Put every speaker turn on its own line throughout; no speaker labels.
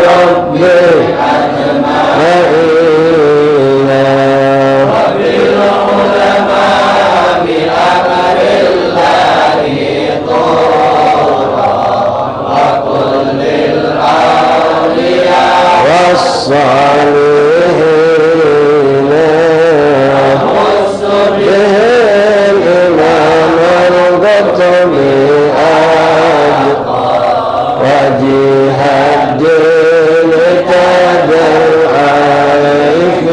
ربي أجمعين وبالعلماء بأمر الله طورا وكل الأولياء والصالحين خص بهم إمام القطب وجيه الدين تاج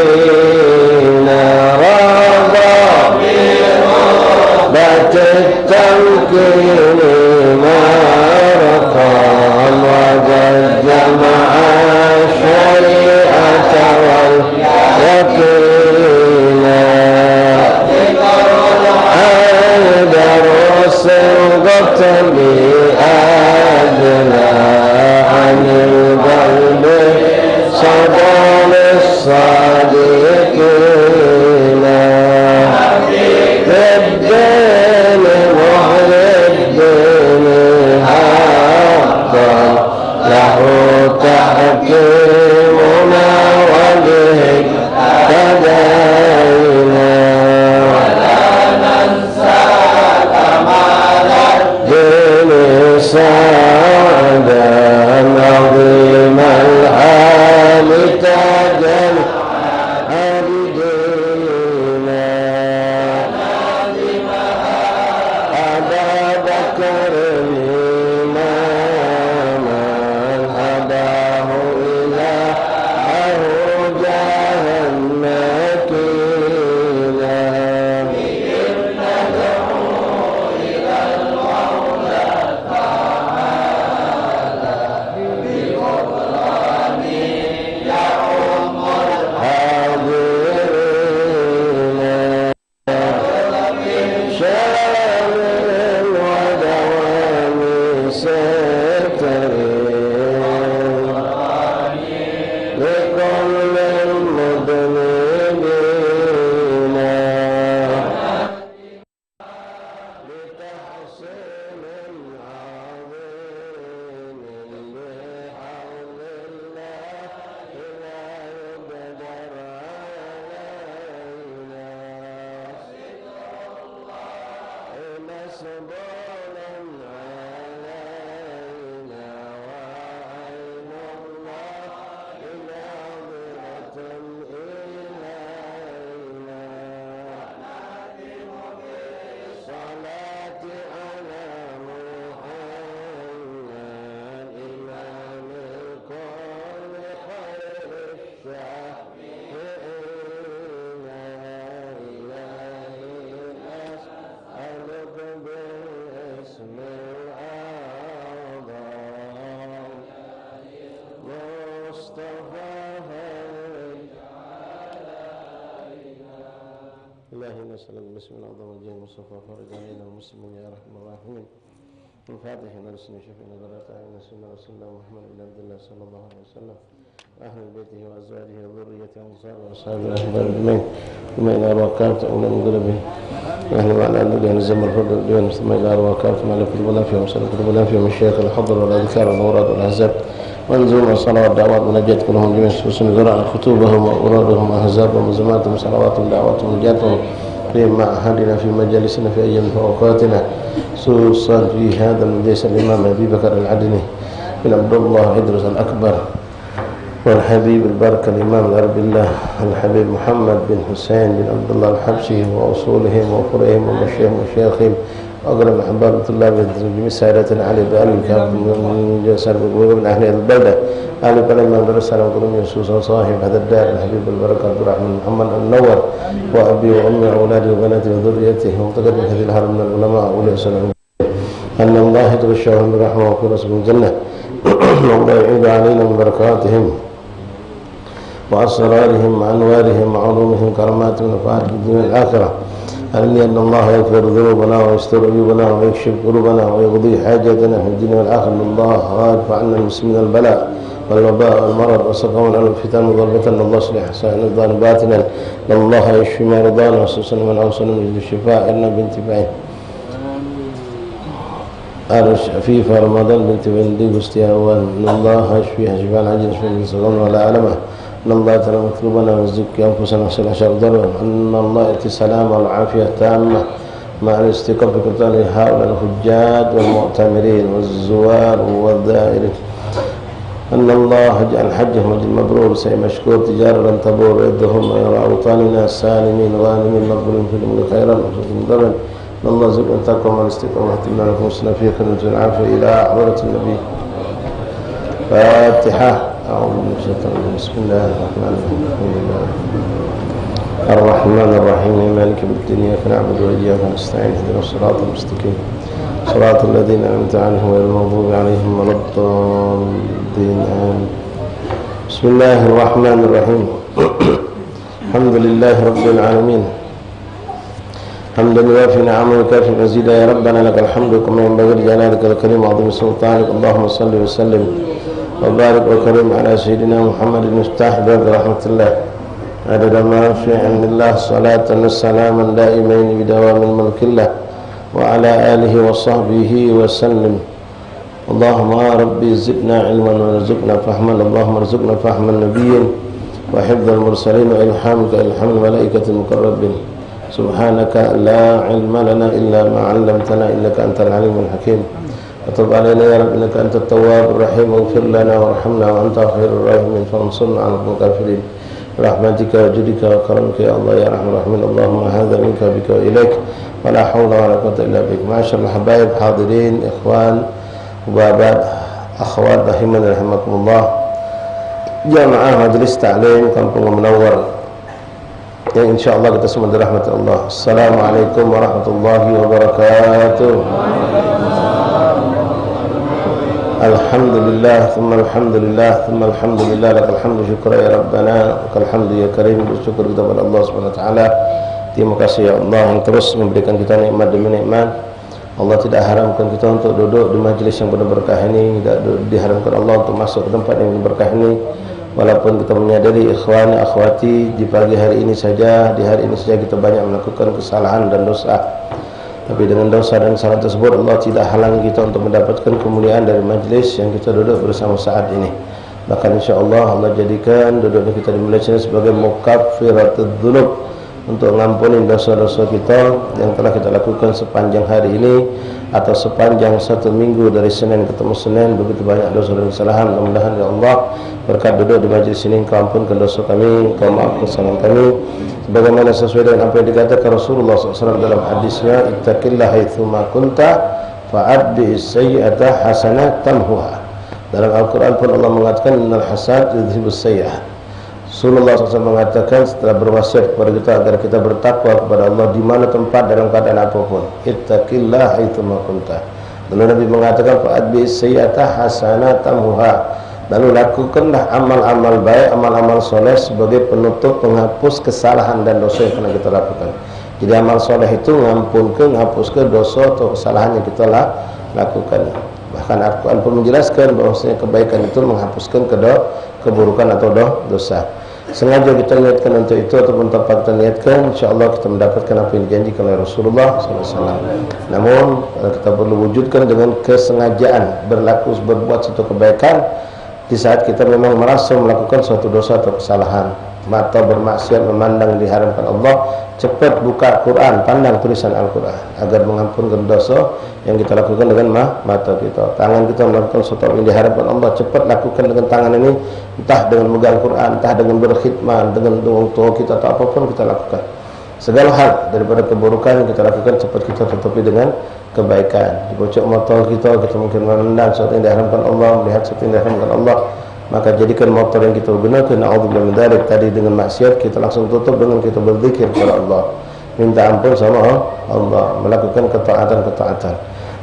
العارفين رضى برغبة التمكين ما رقم وجد مع الشريعة واليقين درس القطب أدنى عن القلب صدى للصادقين الدين وعلى الدين حقا له تحكيمنا وبه اهتدينا ولا ننسى كمال الدين سعدا عظيم العال تاج العابدين أبا بكر إماما هداه إلهه جهنكينا بهم ندعو إلى المولى تعالى بغفران يعم الحاضرين شامل ودوام ستر لكل المذنبين لتحسين عظيم بحول الله لا يقدر علينا مسبولا علينا وعين الله ناظرة إلينا صلاة على محمد إمام الكون خير الشافعين إلهي أسألك بالاسم الأعظم مصطفى إلهي نسألك باسم الأعظم الجليل المصطفى فرج علينا المسلمين يا أرحم الراحمين الفاتح نرسل شفينا ذرات أعين سيدنا رسول الله محمد بن عبد الله صلى الله عليه وسلم وأهل بيته وأزواجه وذريته وأنصاره وأصحابه الأحباب أجمعين ثم إلى أرواحهم تأمنا من قلبهم نحن معنا الذي نزم الفضل الدين ثم إلى أرواحهم ثم إلى كتب الأنفياء ومسألة كتب الأنفياء من الشيخ الحضر والأذكار والأوراد والأحزاب وانزلوا الصلوات والدعوات ونجات كلهم جميع سوسن ذرع خطوبهم وأورادهم وأحزابهم وزماتهم وصلواتهم ودعواتهم ونجاتهم فيهم مع أهلنا في مجالسنا في أيام فوقاتنا خصوصا في هذا المجلس الإمام أبي بكر العدني بن عبد الله إدريس الأكبر والحبيب البركة الإمام العرب الله الحبيب محمد بن حسين بن عبد الله الحبشي وأصولهم وفرعهم ومشايخهم وأقرب أحباب طلاب جميع سائرتنا علي بآل الكافر من جسر ومن أهل البلدة أهل بلد من درس على وطن يسوس وصاحب هذا الدار الحبيب البركة عبد الرحمن محمد النور وأبي وأمي وأولادي وبناتي وذريته ومتقدم هذه الهرم من العلماء أولي السلام أن الله يتغشاهم بالرحمة وفرس من الجنة والله يعيد علينا من بركاتهم وأسرارهم وأنوارهم وعلومهم كراماتهم ونفعات في الدنيا والآخرة أعني أن الله يغفر ذنوبنا ويستر عيوبنا ويكشف قلوبنا ويقضي حاجاتنا في الدنيا والآخرة أن الله يرفع عنا المسلمين البلاء والوباء والمرض وسقمنا الفتن وضربة أن الله يصلح سائر باتنا أن الله يشفي مرضانا وسلم من أوصل من الشفاء إلنا بانتفاعه في رمضان بنت بندي بستياوان إن الله يشفيها شفاء العجل من صغرنا ولا علمه إن الله تعالى مطلوبنا ويزكي أنفسنا ويغفر عشر ضرر إن الله يأتي السلام والعافية التامة مع الاستيقاظ في قتال هؤلاء الحجاج والمعتمرين والزوار والذائرين أن الله يجعل حجهم مبرور سعي مشكور تجارة لن تبور يدهم إلى أوطاننا سالمين غانمين مقبولين في الأمور خيرا وفي ضرر إن الله يرزقنا التقوى والاستقامة واهتمنا لكم وسنا في خدمة العافية إلى حضرة النبي. فاتحة. أعوذ بالله من الشيطان الرجيم. بسم الله الرحمن الرحيم. الحمد لله الرحمن الرحيم مالك يوم الدين إياك نعبد وإياك نستعين اهدنا الصراط المستقيم صراط الذين أنعمت عنهم غير المغضوب عليهم ولا الضالين آمين. بسم الله الرحمن الرحيم. الحمد لله رب العالمين حمدا يوافي نعمه ويكافئ مزيدا يا ربنا لك الحمد كما ينبغي لجلالك الكريم وعظيم سلطانك اللهم صل وسلم وبارك وكرم على سيدنا محمد مفتاح باب رحمة الله عدد ما في علم الله صلاة وسلاما دائمين بدوام الملك الله وعلى آله وصحبه وسلم. اللهم يا ربي زدنا علما وارزقنا فهما اللهم ارزقنا فهم النبيين وحفظ المرسلين وإلهامك إلهام الملائكة المقربين. سبحانك لا علم لنا إلا ما علمتنا إنك أنت العليم الحكيم. وتب علينا يا رب إنك أنت التواب الرحيم واغفر لنا وارحمنا وأنت خير الراحمين فانصرنا على القوم الكافرين برحمتك وجودك وكرمك يا الله يا أرحم الراحمين. اللهم هذا منك بك وإليك ولا حول ولا قوة إلا بك. معاشر الحبايب حاضرين إخوان وبابات أخوات rahimani rahimakumullah, jamaah majelis taklim Kampung Menawar yang insyaallah kita semua dirahmati Allah. Assalamualaikum warahmatullahi wabarakatuh. Alhamdulillah thumma alhamdulillah thumma alhamdulillah lakal hamdu syukra ya rabbana lakal hamdu ya karim. Bersyukur kita kepada Allah Subhanahu wa taala. Terima kasih ya Allah yang terus memberikan kita nikmat demi nikmat. Allah tidak haramkan kita untuk duduk di majlis yang penuh berkah ini, tidak diharamkan Allah untuk masuk ke tempat yang berkah ini. Walaupun kita menyadari ikhwan akhwati di pagi hari ini saja, di hari ini saja kita banyak melakukan kesalahan dan dosa. Tapi dengan dosa dan kesalahan tersebut Allah tidak halangi kita untuk mendapatkan kemuliaan dari majlis yang kita duduk bersama saat ini. Bahkan insyaAllah Allah jadikan duduk kita di majlis ini sebagai mukaffiratul dzunub, untuk mengampuni dosa-dosa kita yang telah kita lakukan sepanjang hari ini atau sepanjang satu minggu dari Senin ketemu Senin. Begitu banyak dosa dan kesalahan. Mudah-mudahan ya Allah berkat duduk di majlis ini Engkau ampunkan dosa kami, Engkau maafkan kesalahan kami sebagaimana sesuai dengan apa yang dikatakan Rasulullah SAW dalam hadisnya, ittaqillah haitsuma kunta fa'adbi sayyi'ata hasanat tamhuha. Dalam Al-Quran pun Allah mengatakan innal hasanat yudhhibus sayyi'at. Rasulullah SAW mengatakan setelah berwasiat kepada kita agar kita bertakwa kepada Allah di mana tempat dalam keadaan apapun. Ittaqillah haitsuma kunta. Lalu Nabi mengatakan fa'adbi sayyi'ata hasanatamuha. Lalu lakukanlah amal-amal baik, amal-amal soleh sebagai penutup penghapus kesalahan dan dosa yang pernah kita lakukan. Jadi amal soleh itu ngampunkan, menghapuskan dosa atau kesalahan yang kita lakukan. Bahkan Al-Quran pun menjelaskan bahwasanya kebaikan itu menghapuskan keburukan atau dosa. Sengaja kita niatkan untuk itu ataupun tanpa kita niatkan, insyaAllah kita mendapatkan apa yang dijanjikan oleh Rasulullah SAW. Namun kita perlu wujudkan dengan kesengajaan berbuat satu kebaikan di saat kita memang merasa melakukan suatu dosa atau kesalahan. Mata bermaksiat memandang diharamkan Allah, cepat buka Quran, pandang tulisan Al-Quran agar mengampunkan dosa yang kita lakukan dengan mata kita. Tangan kita melakukan sesuatu yang diharapkan Allah, cepat lakukan dengan tangan ini, entah dengan megang Quran, entah dengan berkhidmat, dengan tua kita atau apapun kita lakukan. Segala hal daripada keburukan yang kita lakukan cepat kita tutupi dengan kebaikan. Di pojok motor kita mungkin memandang sesuatu yang diharamkan Allah, melihat sesuatu yang diharamkan Allah, maka jadikan motor yang kita gunakan na'udzubillah min dzalik tadi dengan maksiat, kita langsung tutup dengan kita berzikir kepada Allah, minta ampun sama Allah, melakukan ketaatan.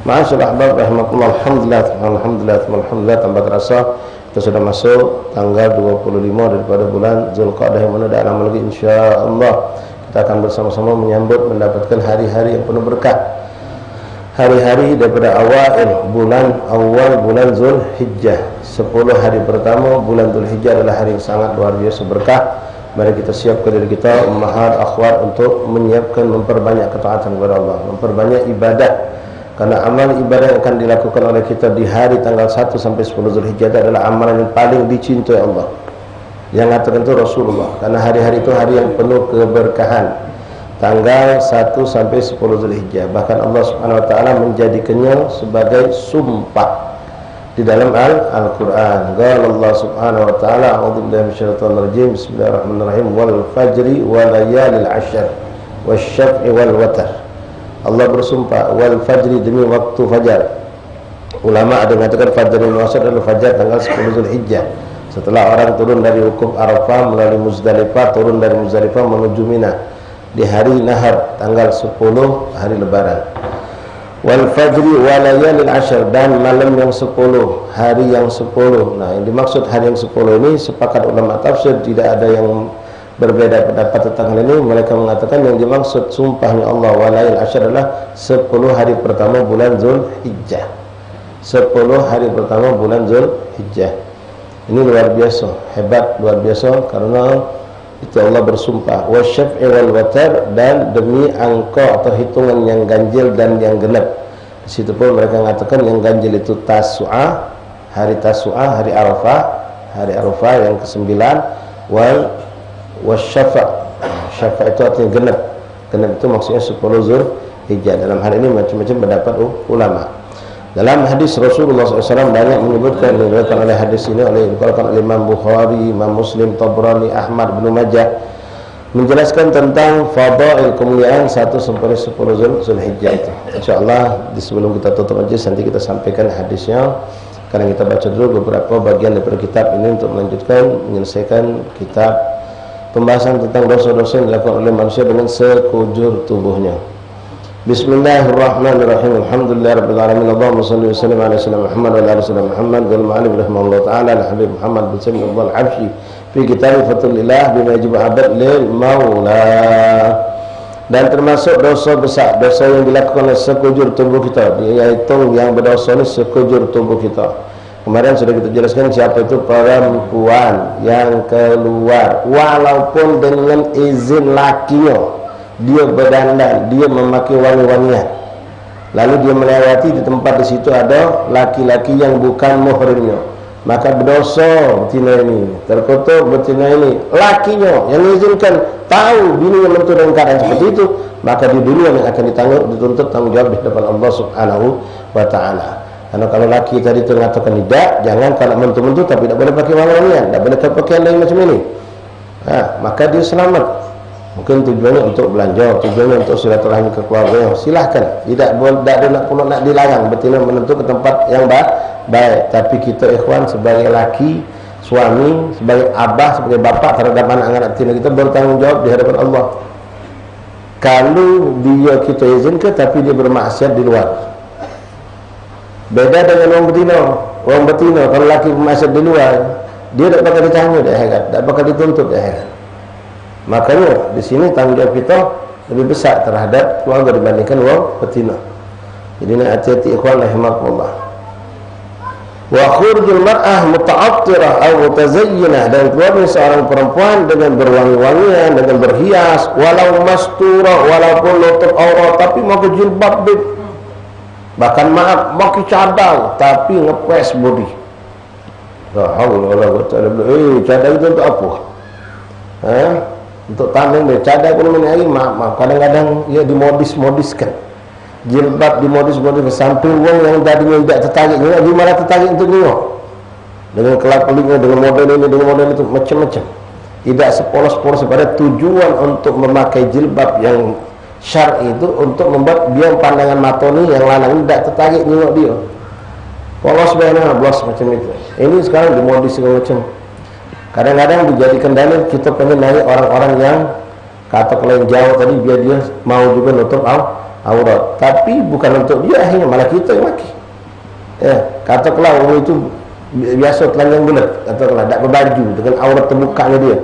Ma'asyiral ahbab rahimakumullah, alhamdulillah tanpa terasa kita sudah masuk tanggal 25 daripada bulan Zulqa'dah yang mana dah lama lagi insyaallah kita akan bersama-sama menyambut mendapatkan hari-hari yang penuh berkah. Hari-hari daripada awal bulan Zulhijjah, 10 hari pertama bulan Zulhijjah adalah hari yang sangat luar biasa berkah. Mari kita siapkan diri kita ummahat akhwat untuk menyiapkan memperbanyak ketaatan kepada Allah, memperbanyak ibadat. Karena amal ibadah yang akan dilakukan oleh kita di hari tanggal 1 sampai 10 Zulhijjah adalah amalan yang paling dicintai Allah. Yang mengatakan itu Rasulullah. Karena hari-hari itu hari yang penuh keberkahan. Tanggal 1 sampai 10 Zulhijjah. Bahkan Allah Subhanahu wa taala menjadikannya sebagai sumpah di dalam Al-Qur'an. Qala Allah Subhanahu wa taala, a'udzubillahi minasyaitonir rajim. Bismillahirrahmanirrahim. Wal fajri wa layalil 'ashr wasyaf'i wal watar. Allah bersumpah wal fajri, demi waktu fajar. Ulama ada mengatakan fajrul wasat adalah fajar tanggal 10 Zulhijjah. Setelah orang turun dari wukuf Arafah melalui Muzdalifah, turun dari Muzdalifah menuju Mina di hari Nahar tanggal 10 hari Lebaran. Wal fajri wa layalil 'ashr, dan malam yang 10, hari yang 10. Nah, yang dimaksud hari yang 10 ini sepakat ulama tafsir, tidak ada yang berbeda pendapat tentang hal ini. Mereka mengatakan yang dimaksud sumpahnya Allah walayil asyar adalah 10 hari pertama bulan Zulhijjah. 10 hari pertama bulan Zulhijjah. Ini luar biasa, hebat, luar biasa, karena itu Allah bersumpah wasyaf'i wal watar, dan demi angka atau hitungan yang ganjil dan yang genap. Di situ pun mereka mengatakan yang ganjil itu Tasu'ah, hari Tasu'ah, hari Arafah yang ke-9, wasyafa', syafa' itu artinya genap itu maksudnya 10 Zulhijjah. Dalam hal ini macam-macam pendapat ulama. Dalam hadis Rasulullah SAW banyak menyebutkan, diriwayatkan oleh hadis ini oleh Imam Bukhari, Imam Muslim, Tabrani, Ahmad, Ibnu Majah, menjelaskan tentang fadail, kemuliaan 1 sampai 10 Zulhijjah itu. Insyaallah di sebelum kita tutup majlis nanti kita sampaikan hadisnya. Sekarang kita baca dulu beberapa bagian daripada kitab ini untuk menyelesaikan kitab pembahasan tentang dosa-dosa yang dilakukan oleh manusia dengan sekujur tubuhnya. Bismillahirrahmanirrahim. Alhamdulillahirabbil alamin. Allahumma shalli wa sallim ala sayyidina Muhammad wa ala ali sayyidina Muhammad. Qala al-mu'allif rahimahullah ta'ala al-habib Muhammad bin Sami al-Habsyi fi kitab Fathulillah bima yajibu 'abad lil maula. Dan termasuk dosa besar, dosa yang dilakukan oleh sekujur tubuh kita, yaitu yang berdosa ini sekujur tubuh kita. Kemarin sudah kita jelaskan siapa itu perempuan yang keluar walaupun dengan izin lakinya, dia berdandan, dia memakai wangi-wangian, lalu dia melewati di tempat di situ ada laki-laki yang bukan muhrimnya, maka berdosa betina ini, terkutuk betina ini. Lakinya yang mengizinkan tahu bininya menentu dengan keadaan seperti itu, maka di dunia yang akan dituntut tanggung jawab di depan Allah Subhanahu wa ta'ala. Karena kalau laki tadi itu mengatakan tidak, jangan kalau mentu-mentu tapi tidak boleh pakai wangi-wangian, tidak boleh pakai pakaian lain macam ini, maka dia selamat. Mungkin tujuannya untuk belanja, tujuannya untuk silaturahmi ke keluarga, silahkan. Tidak ada nak dilarang betina menentu ke tempat yang baik. Tapi kita ikhwan sebagai laki, suami, sebagai abah, sebagai bapak terhadap anak-anak betina kita bertanggung jawab di hadapan Allah. Kalau dia kita izinkan tapi dia bermaksiat di luar, beda dengan orang betina. Orang betina kalau laki bermaksiat di luar, dia tidak bakal ditanya di akhirat, tidak bakal dituntut di akhirat. Makanya di sini tanggung jawab kita lebih besar terhadap keluarga dibandingkan orang betina. Jadi nak hati-hati ikhwan rahimakumullah. Wa khurujul mar'ah muta'attirah atau mutazayyinah, dan keluarnya seorang perempuan dengan berwangi-wangian, dengan berhias, walau mastura, walaupun nutup aurat tapi pakai jilbab, bahkan maaf pakai cadar tapi ngepres body. La haula wala quwwata illa billah. Cadar itu untuk apa? Untuk tameng deh. Cadar pun menyai, maaf kadang-kadang ya dimodis-modiskan. Jilbab dimodis-modiskan sampai uang yang tadinya tidak tertarik, lagi malah tertarik untuk tengok. Dengan kelap-kelipnya, dengan model ini, dengan model itu, macam-macam. Tidak sepolos-polos. Pada tujuan untuk memakai jilbab yang syar'i itu untuk membuat dia pandangan matoni yang lanang tidak tertarik tengok dia. Polos benar, blos macam itu. Ini sekarang dimodis segala macam. Kadang-kadang dijadikan dalil kita pengen naik orang-orang yang kata kalau yang jauh tadi biar dia mau juga nutup aurat, tapi bukan untuk dia, akhirnya malah kita yang maki. Kata kalau orang itu biasa telanjang bulat, kata kalau tak berbaju dengan aurat terbukanya dia.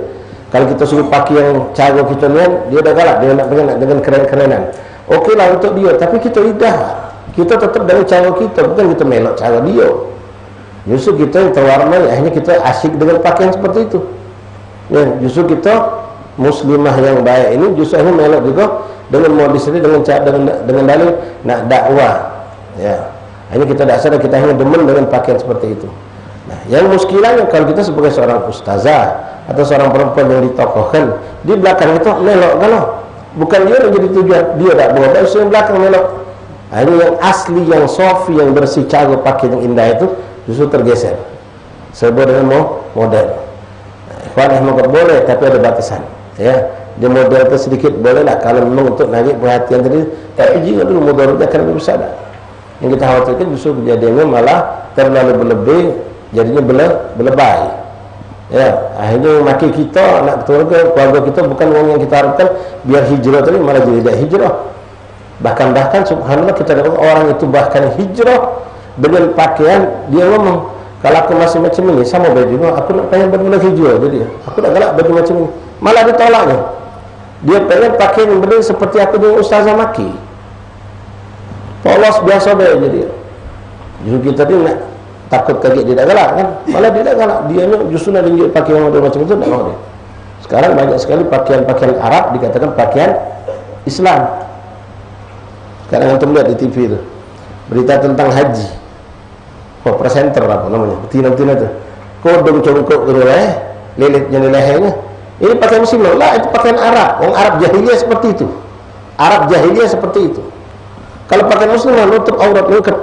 Kalau kita suruh pakai yang cara kita ni, dia dah galak, dia nak pengen dengan keren-kerenan. Okeylah untuk dia, tapi kita tidak. Kita tetap dengan cara kita, bukan kita melok cara dia. Justru kita yang terwarnai, akhirnya kita asyik dengan pakaian seperti itu. Justru kita muslimah yang baik ini justru akhirnya melok juga dengan modis ini, dengan dalil nak dakwah. Ya, ini kita dasar kita hanya demen dengan pakaian seperti itu. Nah, yang muskilahnya kalau kita sebagai seorang ustazah atau seorang perempuan yang ditokohkan, di belakang itu melok kalau bukan dia yang jadi tujuan, dia tak bawa baju yang belakang melok. Nah, ini yang asli, yang sofi, yang bersih, cago, pakaian yang indah itu justru tergeser. Sebab dengan model. Nah, boleh, tapi ada batasan. Ya, dia model itu sedikit boleh lah kalau memang untuk narik perhatian tadi. Tapi jika dulu mudaratnya akan lebih besar. Yang kita khawatirkan justru kejadiannya malah terlalu berlebih, jadinya berlebay. Ya, akhirnya maki kita, anak keluarga kita bukan orang yang kita harapkan biar hijrah tadi malah jadi tidak hijrah. Bahkan subhanallah kita dapat orang itu bahkan hijrah dengan pakaian dia ngomong, kalau aku masih macam ini sama baju, aku nak pengen baju hijau, jadi aku nak galak baju macam ini, malah ditolaknya. Dia pengen pakaian yang benar seperti aku dengan ustazah maki, polos biasa dia jadi. Justru kita ni nak takut kaget dia tak galak kan, malah dia tak galak, dia justru nak tunjuk pakaian model macam itu tak mau dia. Sekarang banyak sekali pakaian-pakaian Arab dikatakan pakaian Islam. Sekarang antum lihat di TV itu berita tentang haji. Presenter apa namanya, betina-betina itu kodong congkok gitu lilitnya di lehernya, ini pakaian muslim lah, itu pakaian Arab. Orang Arab jahiliyah seperti itu, Arab jahiliyah seperti itu. Kalau pakaian muslim nutup aurat lengkap,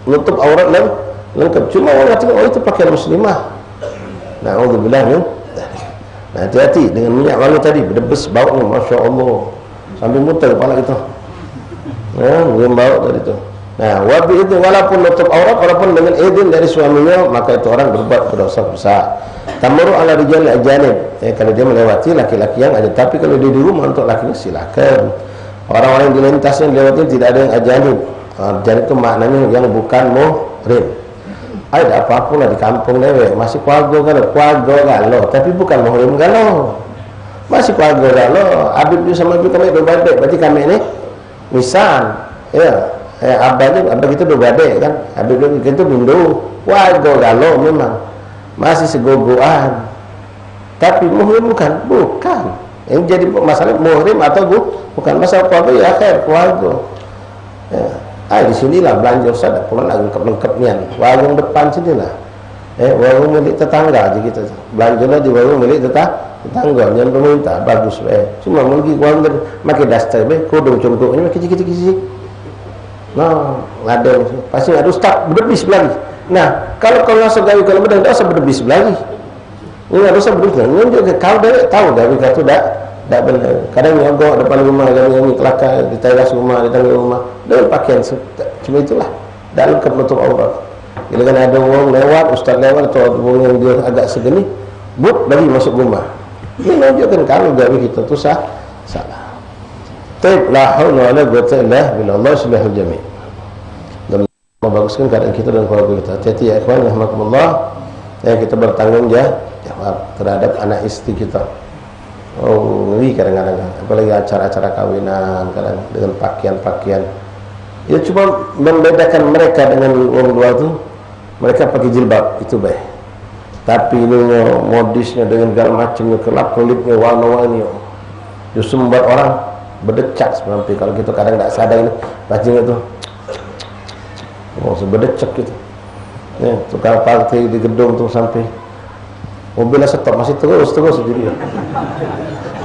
nutup aurat lengkap, cuma orang kata oh itu pakaian muslimah. Na'udzubillah min. Nah, hati-hati dengan minyak wangi tadi, berdebes baunya, masya Allah, sampai muter kepala kita. Belum bau tadi tu. Nah, wabi itu walaupun nutup aurat, walaupun dengan izin dari suaminya, maka itu orang berbuat berdosa besar. Tamuru ala rijal ajanib. Kalau dia melewati laki-laki yang ada, tapi kalau dia di rumah untuk lakinya silakan. Orang-orang yang di lintasnya lewatnya tidak ada yang ajanib. Ajanib itu maknanya yang bukan muhrim. Ada apa-apa lah di kampung lewe, masih kuago galau, tapi bukan muhrim galau. Masih kuago galau. Habib dia sama ibu kami berbalik, berarti kami ini misal, ya. Abah kita berbadai kan, abah kita bindu, wago galau memang masih segogoan, tapi muhrim bukan. Yang jadi masalah muhrim atau bukan masalah apa ya akhir wago. Ya, di sinilah belanja Ustaz, pulang lengkap-lengkapnya. Warung depan sinilah, warung milik tetangga aja kita. Belanjalah di warung milik tetangga, jangan pemerintah bagus. Cuma mungkin warung makai daster, kodong congkoknya kecil-kecil. Nah, ada pasti ada ustaz berdebis lagi. Nah, kalau rasa gawi kalau bedang tak usah berdebis lagi. Ini ada usah berdebis. Ini juga kau dah tahu gawi kata tak benar. Kadang nyogok depan rumah, gawi kelakar di teras rumah, di tangga rumah dengan pakaian cuma itulah. Dalam kenutup aurat. Bila kan ada orang lewat, ustaz lewat atau orang yang dia agak segeni, lagi masuk rumah. Ini menunjukkan kalau gawi kita tu salah. Taib la haula wala quwwata illa billah. Allah subhanahu jami'. Dan membaguskan keadaan kita dan keluarga kita. Hati-hati ya ikhwan rahimakumullah. Kita bertanggung jawab terhadap anak istri kita. Ngeri kadang-kadang, apalagi acara-acara kawinan kadang dengan pakaian-pakaian. Ya cuma membedakan mereka dengan orang luar tu, mereka pakai jilbab itu baik. Tapi ini modisnya dengan segala macamnya, kelap-kelipnya, warna-warni, justru membuat orang berdecak sampai kalau kita kadang tak sadar ini bacanya tu berdecak gitu. Tukar parti di gedung tu sampai mobilnya stop masih terus jadi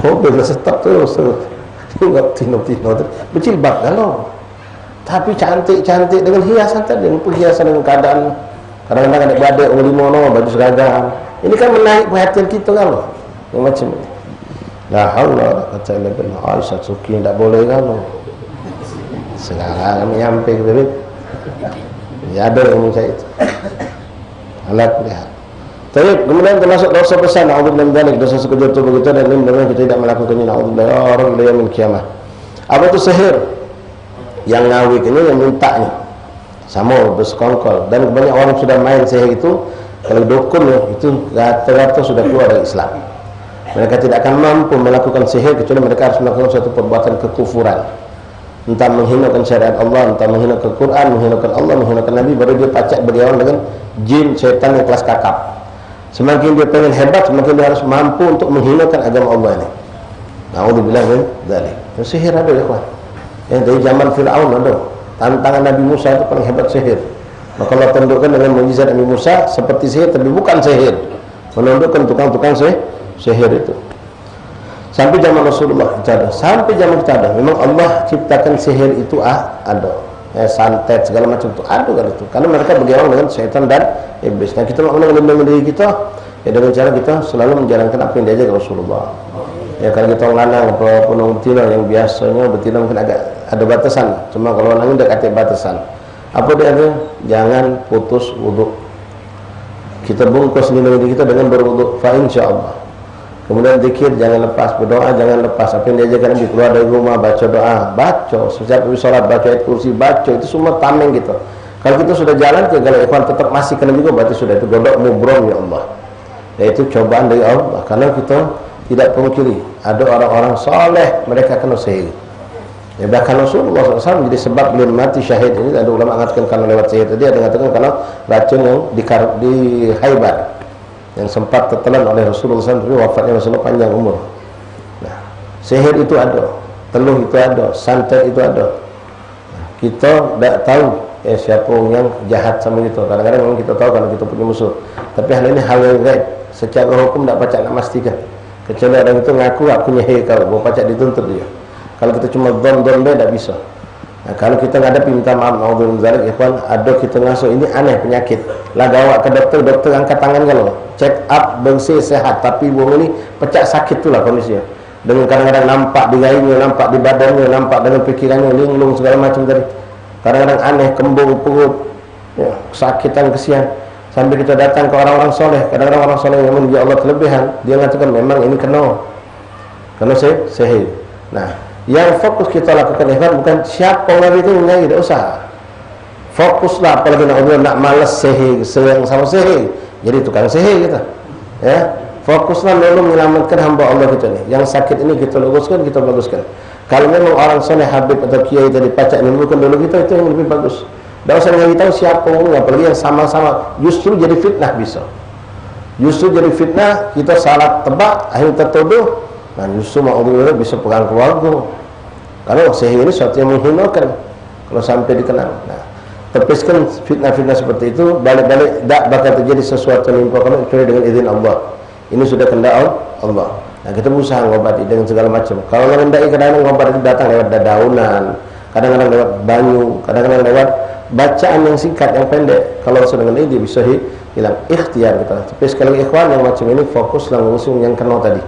mobilnya stop terus enggak tino berjilbab galau tapi cantik dengan hiasan tadi, dengan perhiasan, dengan keadaan kadang-kadang ada badai limono baju seragam. Ini kan menarik perhatian kita galau yang macam ini. La haula kata illa billah. Aisyah suki tak boleh kan. Sekarang nyampe gitu. Ya ada yang saya itu. Alat lihat. Tapi kemudian termasuk dosa besar na'udzubillah min dzalik, dosa sekejap tubuh kita dan ini benar kita tidak melakukannya na'udzubillah ya orang ila yaumil qiyamah. Apa itu sihir? Yang ngawik ini yang mintanya. Sama bersekongkol dan banyak orang sudah main sihir itu kalau dukun itu rata-rata sudah keluar dari Islam. Mereka tidak akan mampu melakukan sihir kecuali mereka harus melakukan suatu perbuatan kekufuran. Entah menghinakan syariat Allah, entah menghinakan Quran, menghinakan Allah, menghinakan Nabi, baru dia pacak beriawan dengan jin, syaitan yang kelas kakap. Semakin dia pengen hebat, semakin dia harus mampu untuk menghinakan agama Allah ini. Na'udzubillah min dzalik. Sihir ada ya kawan. Dari zaman Fir'aun ada. Tantangan Nabi Musa itu paling hebat sihir. Maka Allah tundukkan dengan mukjizat Nabi Musa seperti sihir, tapi bukan sihir. Menundukkan tukang-tukang sihir itu. Sampai zaman Rasulullah itu ada, sampai zaman kita ada. Memang Allah ciptakan sihir itu ada, santet segala macam itu ada kan itu. Karena mereka bergabung dengan syaitan dan iblis. Nah kita mau melindungi diri kita dengan cara kita selalu menjalankan apa yang diajar Rasulullah. Ya kalau kita lanang penuh betina yang biasanya betina mungkin agak ada batasan. Cuma kalau lanang udah kata batasan. Apa dia ada? Jangan putus wudu. Kita bungkus diri kita dengan berwudu. Fa insyaallah. Kemudian zikir jangan lepas, berdoa jangan lepas. Apa yang diajarkan Nabi, keluar dari rumah baca doa, baca setiap habis salat baca ayat kursi, baca itu semua tameng gitu. Kalau kita sudah jalan, kalau ikhwan tetap masih kena juga, berarti sudah itu godok mubrom ya Allah. Yaitu cobaan dari Allah. Karena kita tidak pungkiri ada orang-orang soleh mereka kena sihir. Ya, bahkan Rasulullah SAW jadi sebab beliau mati syahid ini. Ada ulama mengatakan karena lewat sihir tadi, ada yang mengatakan karena racun yang di Khaybar yang sempat tertelan oleh Rasulullah SAW, tapi wafatnya Rasulullah panjang umur. Nah, sihir itu ada, teluh itu ada, santet itu ada. Nah, kita tidak tahu siapa yang jahat sama kita. Kadang-kadang memang kita tahu kalau kita punya musuh. Tapi hal ini hal yang gaib. Secara hukum tidak pacak nak pastikan. Kecuali orang itu ngaku aku nyihir kau, bawa pacak dituntut dia. Kalau kita cuma don tidak bisa. Nah, kalau kita ngadapi minta maaf, naudzubillah ikhwan, ada kita ngasuh ini aneh penyakit. Lah gawak ke dokter angkat tangan kalau check up bersih sehat, tapi buang ini pecah sakit itulah kondisinya. Dengan kadang-kadang nampak di gayungnya, nampak di badannya, nampak dengan pikirannya linglung segala macam tadi. Kadang-kadang aneh, kembung perut, ya, kesakitan kesian. Sampai kita datang ke orang-orang soleh. Kadang-kadang orang soleh yang menuju Allah kelebihan, dia mengatakan memang ini kena sihir. Nah, yang fokus kita lakukan ikhwan bukan siapa orang itu menyanyi, tidak usah. Fokuslah, apalagi nak malas sihir, sering sama sihir, jadi tukang sihir kita. Ya, fokuslah lalu menyelamatkan hamba Allah kita ni. Yang sakit ini kita luruskan, kita baguskan. Kalau memang orang soleh Habib atau kiai tadi pacak menyembuhkan dulu kita, itu yang lebih bagus. Tidak usah menyanyi tahu siapa orang, apalagi yang sama-sama justru jadi fitnah bisa. Justru jadi fitnah, kita salah tebak, akhirnya tertuduh. Nah justru ma'udzubillah bisa perang keluarga. Kalau sihir ini sesuatu yang menghinakan kalau sampai dikenal. Nah, tepiskan fitnah-fitnah seperti itu, balik-balik tak bakal terjadi sesuatu yang menimpa kamu kecuali dengan izin Allah. Ini sudah kehendak Allah. Nah, kita berusaha ngobati dengan segala macam. Kalau mengendaki kadang-kadang ngobat itu datang lewat dadaunan, kadang-kadang lewat banyu, kadang-kadang lewat bacaan yang singkat, yang pendek. Kalau sudah dengan ini dia bisa hilang ikhtiar kita. Tapi sekali lagi ikhwan yang macam ini fokuslah mengusung yang kena tadi.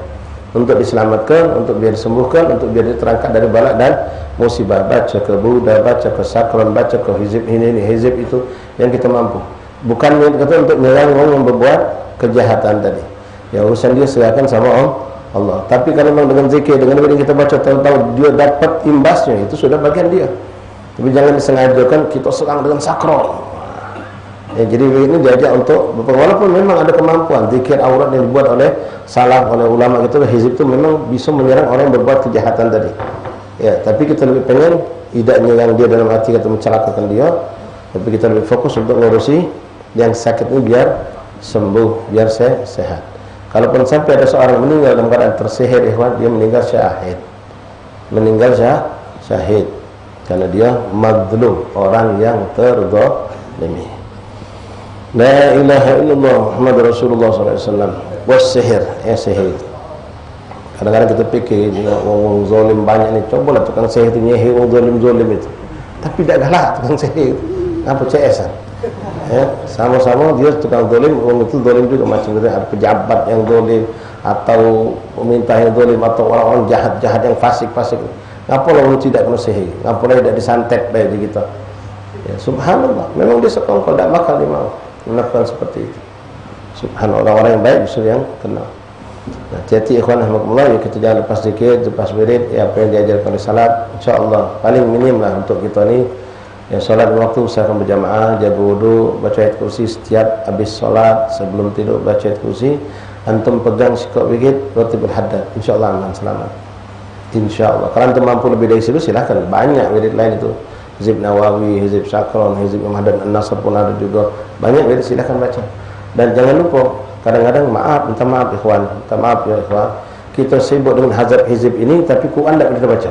Untuk diselamatkan, untuk biar disembuhkan, untuk biar terangkat dari balak dan musibah. Baca ke Buddha, baca ke Sakron, baca ke hizib ini, hizib itu yang kita mampu. Bukan kata untuk menyerang orang yang berbuat kejahatan tadi. Ya urusan dia serahkan sama Allah. Tapi kalau memang dengan zikir, dengan apa yang kita baca tahu-tahu dia dapat imbasnya, itu sudah bagian dia. Tapi jangan disengajakan kita serang dengan Sakron. Ya, jadi ini diajak untuk walaupun memang ada kemampuan zikir aurat yang dibuat oleh salaf, oleh ulama gitu, hizib itu memang bisa menyerang orang yang berbuat kejahatan tadi. Ya, tapi kita lebih pengen tidak menyerang dia dalam arti kata mencelakakan dia, tapi kita lebih fokus untuk ngurusi yang sakit ini biar sembuh, biar sehat. Kalaupun sampai ada seorang meninggal dalam keadaan tersihir ikhwan, dia meninggal syahid. Meninggal syahid karena dia mazlum, orang yang terzalimi. La ilaha illallah Muhammad Rasulullah SAW. Was-sihir, sihir. Kadang-kadang kita pikir orang zalim banyak ni, cobalah tukang sihir itu nyihir orang zalim itu. Tapi tak galak tukang sihir. Apa CS kan? Ya, sama-sama dia tukang zalim, orang itu zalim juga macam itu. Ada pejabat yang zalim atau pemerintah yang zalim atau orang-orang jahat-jahat yang fasik-fasik. Ngapa orang tidak kena sihir? Ngapa tidak disantet baik di kita? Ya, subhanallah, memang dia sekongkol tak bakal dia mau melakukan seperti itu. Subhanallah, orang yang baik justru yang kenal. Nah, hati-hati ikhwan rahmatullah, ya kita jangan lepas zikir, lepas wirid, ya apa yang diajarkan oleh salat, insya-Allah paling minim lah untuk kita ni. Ya salat waktu usahakan berjamaah, jaga wudu, baca ayat kursi setiap habis salat, sebelum tidur baca ayat kursi. Antum pegang sikap wirid, ratibul haddad, insya-Allah aman selamat. Insya-Allah. Kalau antum mampu lebih dari situ silahkan, banyak wirid lain itu. Hizib Nawawi, Hizib Sakron, Hizib Muhammad An-Nasr pun ada juga. Banyak jadi silakan baca. Dan jangan lupa, kadang-kadang minta maaf ikhwan, minta maaf ya ikhwan. Kita sibuk dengan hazab hizib ini, tapi Quran tak kita baca.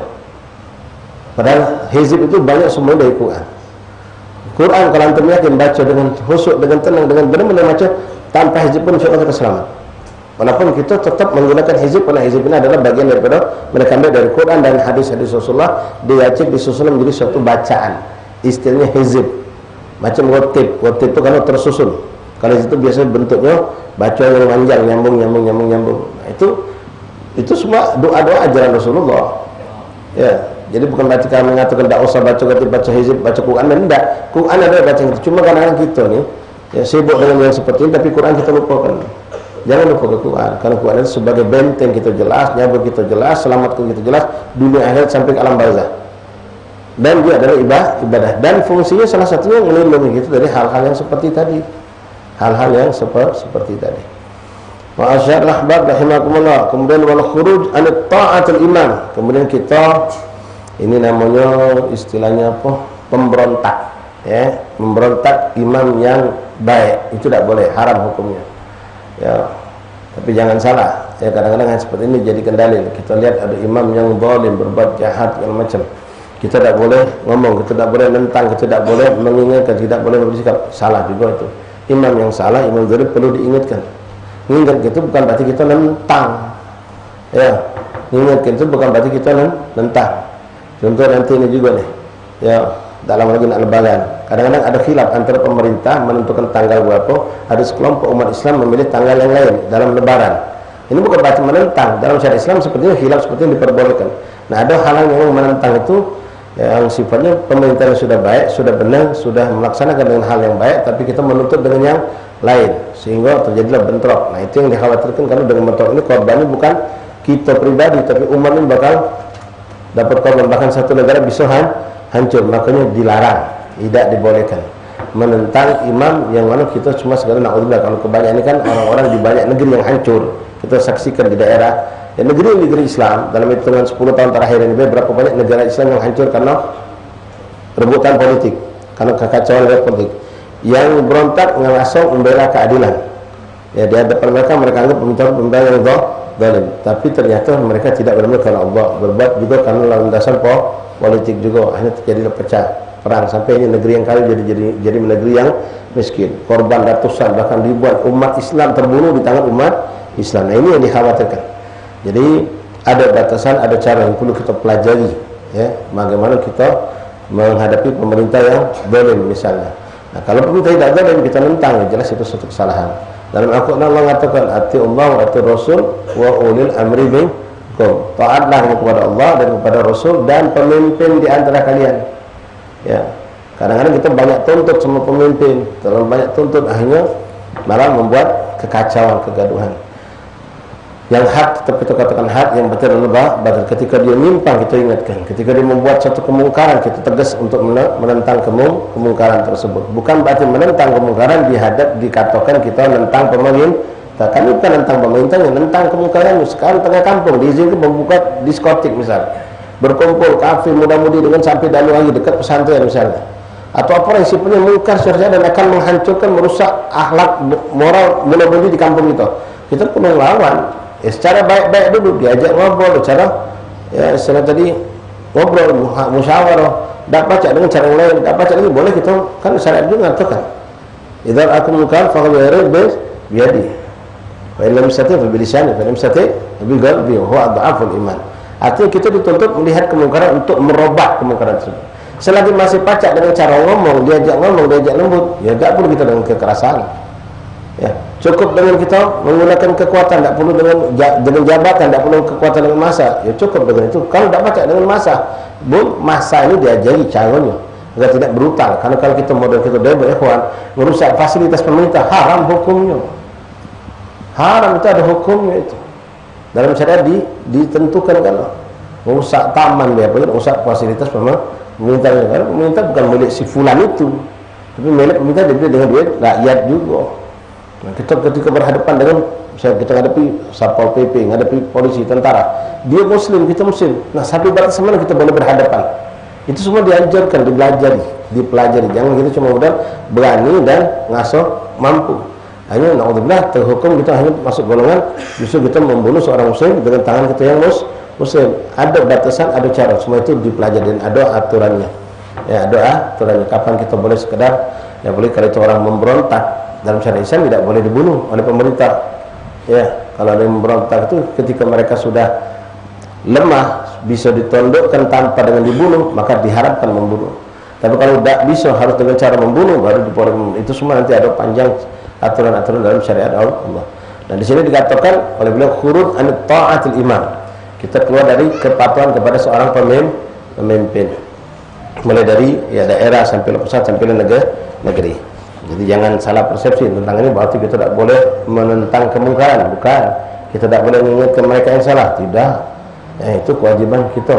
Padahal hizib itu banyak semua dari Quran. Quran kalau antum yakin baca dengan khusyuk, dengan tenang, dengan benar-benar baca tanpa hizib pun insya Allah kita selamat. Walaupun kita tetap menggunakan hizib, karena hizib ini adalah bagian daripada mereka ambil dari Quran dan hadis-hadis Rasulullah, diwajib disusun menjadi suatu bacaan. Istilahnya hizib. Macam rotib. Rotib itu kalau tersusun. Kalau itu biasanya bentuknya baca yang panjang, nyambung. Nah, itu semua doa-doa ajaran Rasulullah. Ya, jadi bukan berarti kami mengatakan tidak usah baca hizib, baca Quran, dan tidak. Quran adalah bacaan kita. Cuma kadang-kadang kita nih ya sibuk dengan yang seperti ini, tapi Quran kita lupakan. Jangan lupa ke Quran, karena Quran itu sebagai benteng kita jelas, nyabur kita jelas, selamatkan kita jelas, dunia akhirat sampai ke alam barzah. Dan dia adalah ibadah, dan fungsinya salah satunya melindungi kita dari hal-hal yang seperti tadi, hal-hal yang seperti tadi. Wa asyhadu ahbab rahimakumullah. Kemudian wal khuruj an ta'atul imam. Kemudian kita ini namanya istilahnya apa? Pemberontak, ya, memberontak imam yang baik. Itu tidak boleh, haram hukumnya. Ya, tapi jangan salah. Ya, kadang-kadang seperti ini jadikan dalil. Kita lihat ada imam yang zalim, berbuat jahat segala macam. Kita tidak boleh ngomong, kita tidak boleh nentang, kita tidak boleh mengingatkan, tidak boleh bersikap. Salah juga itu. Imam yang salah, imam zalim perlu diingatkan. Mengingatkan itu bukan berarti kita nentang. Ya, mengingatkan itu bukan berarti kita nentang. Contoh nanti ini juga nih. Ya, dalam lagi nak lebaran. Kadang-kadang ada khilaf antara pemerintah menentukan tanggal berapa. Ada sekelompok umat Islam memilih tanggal yang lain dalam lebaran. Ini bukan berarti menentang. Dalam syariat Islam sepertinya khilaf seperti yang diperbolehkan. Nah, ada hal yang menentang itu yang sifatnya pemerintah yang sudah baik, sudah benar, sudah melaksanakan dengan hal yang baik, tapi kita menuntut dengan yang lain, sehingga terjadilah bentrok. Nah, itu yang dikhawatirkan, karena dengan bentrok ini korbannya bukan kita pribadi, tapi umat ini bakal dapat korban, bahkan satu negara bisa hancur. Makanya dilarang, tidak dibolehkan menentang imam yang mana kita cuma sekadar na'udzubillah. Kalau kebanyakan ini kan orang-orang di banyak negeri yang hancur, kita saksikan di daerah ya, negeri Islam dalam hitungan 10 tahun terakhir ini, berapa banyak negara Islam yang hancur karena rebutan politik, karena kekacauan politik. Yang berontak langsung membela keadilan. Ya, di hadapan mereka anggap pemimpin yang zalim, tapi ternyata mereka tidak benar-benar karena Allah, berbuat juga karena landasan politik juga. Akhirnya terjadilah pecah perang sampai ini negeri yang kaya jadi negeri yang miskin. Korban ratusan bahkan ribuan umat Islam terbunuh di tangan umat Islam. Nah, ini yang dikhawatirkan. Jadi ada batasan, ada cara yang perlu kita pelajari, ya, bagaimana kita menghadapi pemerintah yang zalim misalnya. Nah, kalau pemerintah tidak zalim kita nentang, ya jelas itu suatu kesalahan. Dalam Al-Quran Allah mengatakan atiullah wa atir rasul wa ulil amri minkum. Taatlah kepada Allah dan kepada Rasul dan pemimpin di antara kalian. Ya, kadang-kadang kita banyak tuntut sama pemimpin, terlalu banyak tuntut, akhirnya malah membuat kekacauan, kegaduhan. Yang hak tetap kita katakan hak, yang betul adalah batil. Ketika dia menyimpang kita ingatkan, ketika dia membuat satu kemungkaran kita tegas untuk menentang kemungkaran tersebut. Bukan berarti menentang kemungkaran dikatakan kita menentang pemerintah. Kami bukan menentang pemerintah, yang menentang kemungkaran. Sekarang tengah kampung diizinkan membuka diskotik misal, berkumpul kafir muda-mudi dengan sampai dalu lagi dekat pesantren misalnya, atau apa yang sifatnya mungkar syariat dan akan menghancurkan, merusak akhlak moral muda-mudi di kampung itu. Kita perlu melawan. Ya, secara baik-baik dulu, diajak ngobrol, cara ya istilah tadi ngobrol, musyawarah, tidak baca dengan cara yang lain, tidak baca lagi boleh kita, kan syariat juga mengatakan idza aku munkar fa ghayyir biyadi wa illam yastati fa bilisani fa illam yastati bi qalbi wa huwa adhaful iman. Artinya kita dituntut melihat kemungkaran untuk merubah kemungkaran tersebut. Selagi masih pacak dengan cara ngomong, diajak lembut, ya tidak perlu kita dengan kekerasan. Ya, cukup dengan kita menggunakan kekuatan, tidak perlu dengan jabatan, tidak perlu kekuatan dengan massa. Ya cukup dengan itu. Kalau tidak baca dengan massa ini diajari caranya agar tidak brutal. Karena kalau kita model kita merusak fasilitas pemerintah, haram hukumnya. Haram itu ada hukumnya itu. Dalam syariat ditentukan kalau merusak taman dia, merusak fasilitas pemerintah. Karena pemerintah bukan milik si fulan itu, tapi milik pemerintah dibeli dengan duit rakyat juga. Nah, kita ketika berhadapan dengan kita hadapi Satpol PP, hadapi polisi, tentara, dia muslim, kita muslim. Nah, sampai batas mana kita boleh berhadapan? Itu semua diajarkan, dipelajari. Jangan kita cuma modal berani dan ngasuh mampu. Hanya naudzubillah terhukum kita hanya masuk golongan justru kita membunuh seorang muslim dengan tangan kita yang Muslim. Ada batasan, ada cara, semua itu dipelajari dan ada aturannya. Ya, ada aturannya. Kapan kita boleh sekedar, ya boleh kalau itu orang memberontak dalam syariat Islam tidak boleh dibunuh oleh pemerintah. Ya, kalau ada yang memberontak itu ketika mereka sudah lemah, bisa ditundukkan tanpa dengan dibunuh, maka diharapkan membunuh. Tapi kalau tidak bisa, harus dengan cara membunuh, baru diboleh membunuh. Itu semua nanti ada panjang aturan-aturan dalam syariat Allah. Dan di sini dikatakan oleh beliau khuruj an ta'atil imam. Kita keluar dari kepatuhan kepada seorang pemimpin. Mulai dari ya daerah sampai pusat sampai negeri. Jadi jangan salah persepsi tentang ini berarti kita tidak boleh menentang kemungkaran, bukan. Kita tidak boleh mengingatkan mereka yang salah, tidak. Itu kewajiban kita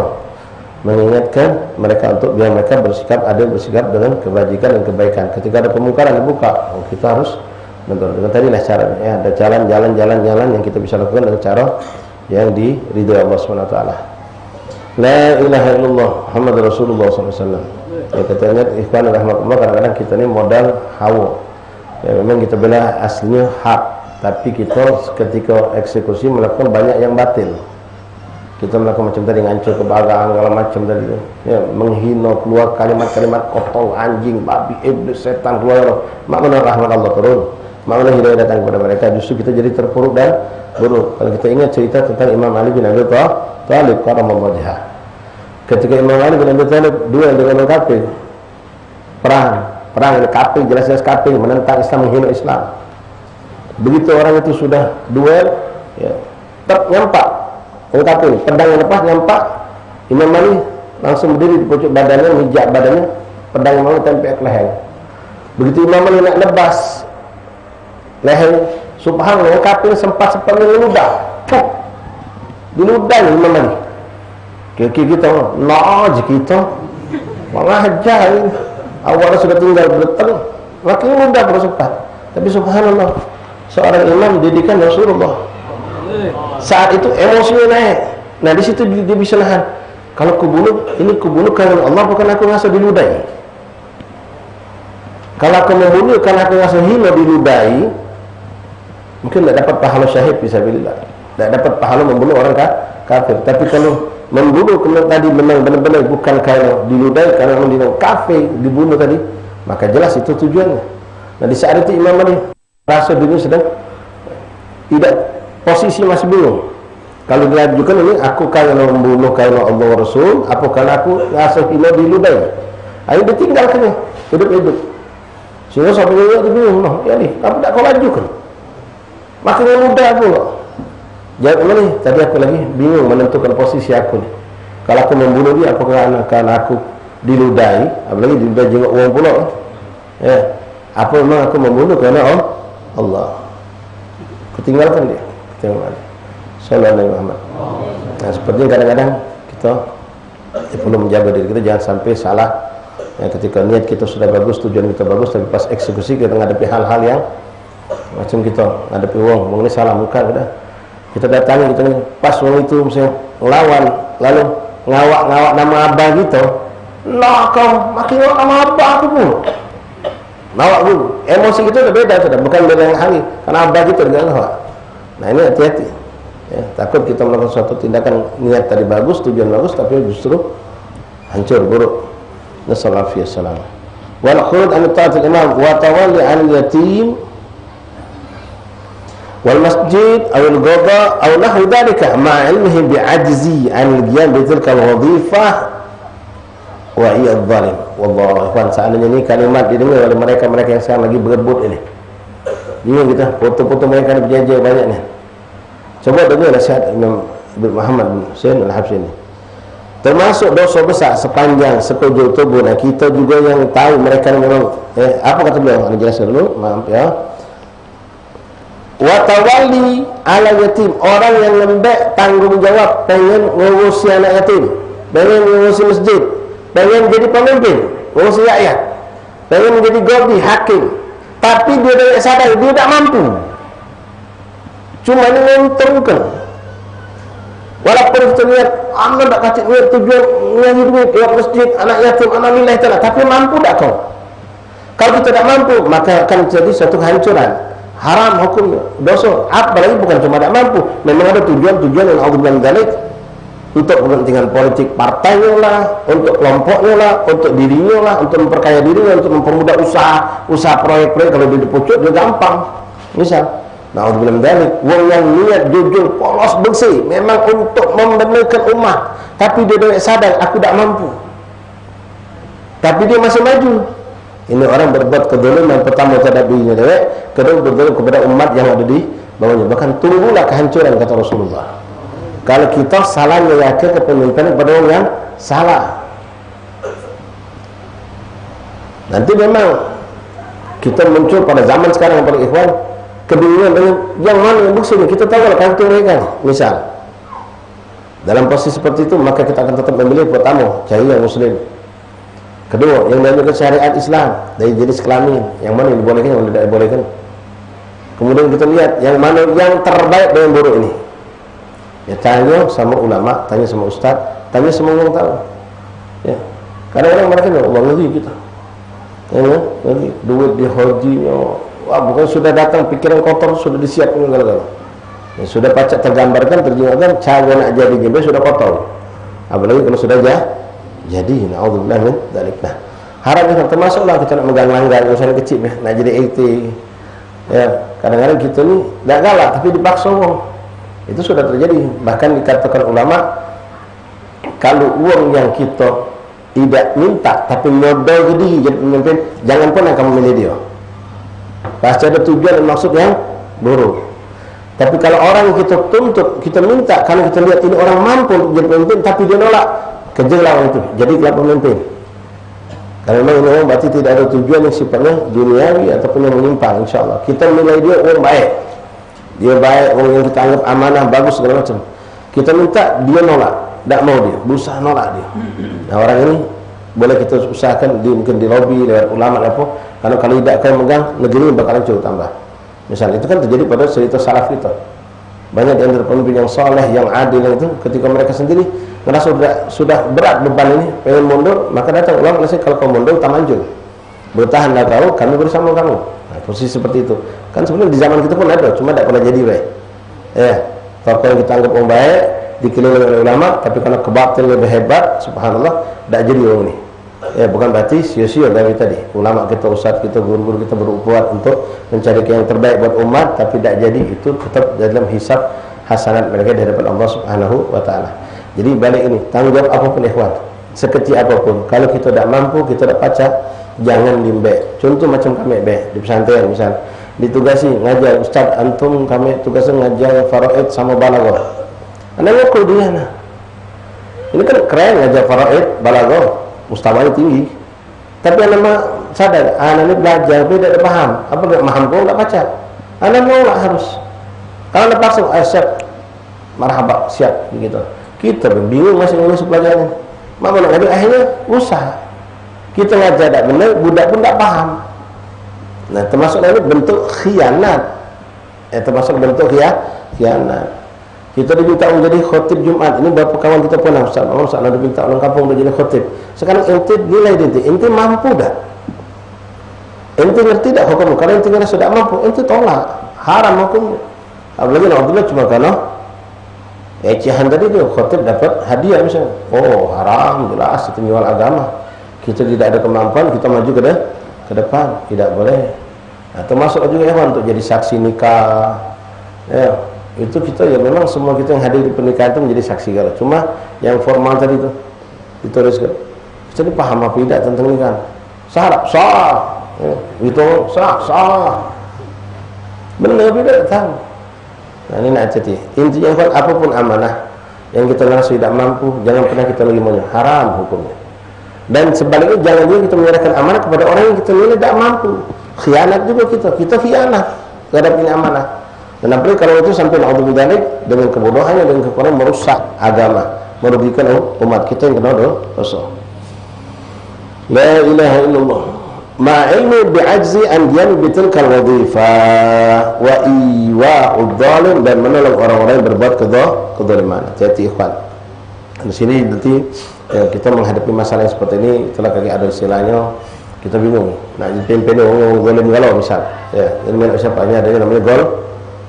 mengingatkan mereka untuk biar mereka bersikap adil, bersikap dengan kebajikan dan kebaikan. Ketika ada kemungkaran dibuka, kita harus dengan tadilah caranya. Ya, ada jalan yang kita bisa lakukan dengan cara yang diridhoi Allah Subhanahu wa taala. La ilaha illallah Muhammadur Rasulullah sallallahu alaihi wasallam. Ya, katanya ikhwan rahmatullah, kadang-kadang kita ini modal hawa. Ya, memang kita bela aslinya hak, tapi kita ketika eksekusi melakukan banyak yang batil. Kita melakukan macam tadi, ngancur kebagaan segala macam tadi, ya, menghina, keluar kalimat-kalimat kotor, anjing, babi, iblis, setan keluar. Makna rahmat Allah turun, makna hidayah datang kepada mereka. Justru kita jadi terpuruk dan buruk. Kalau kita ingat cerita tentang Imam Ali bin Abi Thalib karamallahu wajhah. Ketika Imam Ali bin Abi Thalib duel dengan orang kafir, perang ini kafir, jelas-jelas kafir, menentang Islam, menghina Islam. Begitu orang itu sudah duel, ya, nyampak orang kafir, pedang yang lepas nyampak, Imam Ali langsung berdiri di pucuk badannya, mijak badannya, pedang yang mau tempel ke leher. Begitu Imam Ali nak lebas leher, subhanallah, orang kafir sempat meludah, diludah Imam Ali. Kira-kira kita, naj kita, malah ajar ini. Awalnya sudah tinggal berteng, makin mudah bersempat. Tapi subhanallah, seorang imam didikan Rasulullah. Saat itu emosinya naik. Nah di situ dia bisa nahan. Kalau kubunuh, ini kubunuh karena Allah, bukan aku rasa diludahi. Kalau aku membunuh karena aku rasa hina diludahi, mungkin tidak dapat pahala syahid fisabilillah, tidak dapat pahala membunuh orang kafir. Tapi kalau membunuh kemudian tadi memang benar-benar bukan karena diludahi, karena memang kafir dibunuh tadi, maka jelas itu tujuannya. Nah di saat itu Imam Ali rasa dirinya sedang tidak, posisi masih bingung. Kalau dilanjutkan ini, aku karena membunuh karena Allah Rasul, apa karena aku rasa hina diludahi. Ayo ditinggalkannya, hidup-hidup. Sehingga sampai dia bingung, ya nih, tapi tak kau lanjutkan. Makin mudah pula. Jawab ini, tadi aku lagi bingung menentukan posisi aku nih. Kalau aku membunuh dia, apakah karena aku diludahi, apalagi diludahi jenguk uang pula. Ya, apa memang aku membunuh karena Allah? Ketinggalkan dia. Sallallahu alaihi Muhammad. Nah, sepertinya kadang-kadang kita perlu menjaga diri kita jangan sampai salah. Ya, ketika niat kita sudah bagus, tujuan kita bagus, tapi pas eksekusi kita menghadapi hal-hal yang macam kita menghadapi uang, mengenai salah muka udah. Kita datangi, kita pas orang itu misalnya ngelawan, lalu ngawak nama abah gitu. Lah kau makin ngawak nama abah aku pun. Ngawak dulu. Emosi itu udah beda sudah, bukan beda yang hari. Karena abah gitu dengan ngawak. Nah ini hati-hati. Ya, takut kita melakukan suatu tindakan niat tadi bagus, tujuan bagus, tapi justru hancur, buruk. Nasallahu alaihi wasallam. Wal khurud an ta'atil imam wa tawalli an yatim wal masjid awil ghada aw nahwu dhalika ma ilmihi bi'ajzi an al-qiyam bi tilka al-wadhifah wa hiya adh-dhalim. Wallahu ikhwan, seandainya ini kalimat didengar oleh mereka-mereka yang sekarang lagi berebut ini. Ini kita foto-foto mereka ni berjaya banyak ni. Coba dengar nasihat Imam Ibn Muhammad bin Husain Al-Habsyi ini. Termasuk dosa besar sepanjang sekujur tubuh. Nah, kita juga yang tahu mereka memang apa kata beliau? Ini jelaskan dulu, maaf ya. Wa tawalli ala yatim, orang yang lembek tanggungjawab, pengen ngurusi anak yatim, pengen ngurusi masjid, pengen jadi pemimpin, ngurusi rakyat, pengen menjadi qadhi, hakim, tapi dia tidak sadar dia tidak mampu. Cuma ini menguntungkan. Walaupun kita lihat anak tak kacik niat tujuan mengaji duit, buat masjid, anak yatim, anak lillahi ta'ala, tapi mampu tak kau? Kalau kita tidak mampu, maka akan jadi suatu kehancuran. Haram hukumnya, dosa. Apalagi bukan cuma tidak mampu, memang ada tujuan yang Allah bilang dalik. untuk kepentingan politik partainya lah, untuk kelompoknya lah, untuk dirinya lah, untuk memperkaya dirinya, untuk mempermudah usaha proyek-proyek. Kalau dia dipucuk dia gampang. Misal, na'udzubillah min dzalik, wong yang niat jujur, polos, bersih, memang untuk membenarkan umat, tapi dia tidak sadar aku tak mampu. Tapi dia masih maju. Ini orang berbuat kezaliman, pertama terhadap dirinya dewek, kedua berbuat kepada umat yang ada di bawahnya. Bahkan tunggulah kehancuran, kata Rasulullah. Kalau kita salah meyakinkan kepemimpinan kepada orang yang salah, nanti memang kita muncul pada zaman sekarang para ikhwan kebingungan dengan yang mana yang bersih. Kita tahu kalau kantor mereka, misal dalam posisi seperti itu, maka kita akan tetap memilih pertama cari yang muslim, kedua yang menjalankan syariat Islam dari jenis kelamin, yang mana yang dibolehkan, yang tidak dibolehkan. Kemudian kita lihat yang mana yang terbaik dengan buruk ini. Ya, tanya sama ulama, tanya sama ustaz, tanya sama orang tahu. Ya, kadang-kadang mereka bilang, Allah lagi kita, ya, lagi duit di hajinya, wah bukan sudah datang pikiran kotor sudah disiapkan segala-gala. Ya, sudah pacak tergambarkan, terjemahkan cara nak jadi jembe sudah kotor. Apalagi kalau sudah jadi, na'udzubillah min dzalik. Nah, harapnya termasuklah kita nak megang langgar, misalnya kecil, nak jadi IT. Ya, kadang-kadang kita ni tak galak tapi dipaksa orang. Itu sudah terjadi. Bahkan dikatakan ulama, kalau uang yang kita tidak minta tapi modal jadi pemimpin, jangan pernah kamu milih dia. Pasti ada tujuan dan maksud yang buruk. Tapi kalau orang kita tuntut, kita minta, kalau kita lihat ini orang mampu untuk jadi pemimpin tapi dia nolak, kejarlah orang itu, jadilah pemimpin. Kalau memang ini orang berarti tidak ada tujuan yang sifatnya duniawi ataupun yang menyimpang, insyaAllah kita nilai dia orang baik. Dia baik, orang yang kita anggap amanah, bagus, segala macam. Kita minta, dia nolak, tak mau dia, berusaha nolak dia. Nah, orang ini boleh kita usahakan mungkin di lobby lewat ulama apa, karena kalau tidak akan megang, negeri ini bakalan jauh tambah. Misal itu kan terjadi pada cerita salaf kita. Banyak di antara pemimpin yang soleh, yang adil itu, ketika mereka sendiri merasa sudah berat beban ini, pengen mundur, maka datang ulama nasihat, kalau kau mundur, tak manjur, bertahanlah kau, kami bersama kamu. Nah, posisi seperti itu kan sebenarnya di zaman kita pun ada, cuma tidak pernah jadi baik. Ya, tokoh yang kita anggap orang baik dikelilingi oleh ulama, tapi karena kebatil lebih hebat, subhanallah, tidak jadi orang ini. Ya, bukan berarti sia-sia dari tadi. Ulama kita, ustaz kita, guru-guru kita berupaya untuk mencari yang terbaik buat umat, tapi tidak jadi, itu tetap dalam hisab hasanat mereka di hadapan Allah Subhanahu wa taala. Jadi balik ini, tanggung jawab apapun ikhwan, sekecil apapun, kalau kita tidak mampu, kita tidak pacak, jangan limbek. Contoh macam kami di pesantren misal, ditugasi ngajar, ustaz antum kami tugasnya ngajar faraid sama balaghah. Anda ngaku dia nah. Ini kan keren ngajar faraid, balaghah, mustawanya tinggi. Tapi anda mah sadar, anda ini belajar tapi tidak paham. Apa enggak paham kau enggak baca. Anda mau enggak harus. Kalau anda paksa, siap, marhaba, siap begitu. Kita bingung masih ngurus pelajarannya. Mana nak ngajar, akhirnya usaha. Kita ngajar tak benar, budak pun tak paham. Nah, termasuk ini bentuk khianat. Termasuk bentuk khianat. Kita diminta menjadi khotib Jumat. Ini beberapa kawan kita pernah, Ustaz nak diminta orang kampung untuk jadi khotib. Sekarang ente nilai ente mampu tak? Ente ngerti tak hukum? Kalau ente ngerasa tak mampu, ente tolak. Haram hukum. Apalagi Alhamdulillah cuma karena ecehan tadi tu, khotib dapat hadiah misalnya. Oh, haram, jelas itu menjual agama. Kita tidak ada kemampuan, kita maju ke depan, tidak boleh. Nah, termasuk juga ya untuk jadi saksi nikah. Ya, itu kita ya memang semua kita yang hadir di pernikahan itu menjadi saksi kalau. Cuma yang formal tadi itu dituliskan. Kita ini paham apa tidak tentang nikah? Sah. Ya, itu sah. Benar tidak tahu. Nah, ini nak jadi. Intinya apapun amanah yang kita rasa tidak mampu, jangan pernah kita lagi mau, haram hukumnya. Dan sebaliknya jangan juga kita menyerahkan amanah kepada orang yang kita nilai tidak mampu. Khianat juga kita khianat terhadap ini amanah. Dan apalagi kalau itu sampai naudzubillah dengan kebodohannya, dengan kekurangan, merusak agama, merugikan umat kita yang kena dosa. La ilaha illallah. Ma ilmu bi'ajzi an yanbi tilkal wadhifah wa iwa'ud dhalim, dan menolong orang-orang yang berbuat kedzaliman. Hati-hati ikhwan. Di sini nanti kita menghadapi masalah yang seperti ini, itulah kaki ada istilahnya, kita bingung nak dipimpin orang zalim galau misal. Ya, ini siapa? Ada yang namanya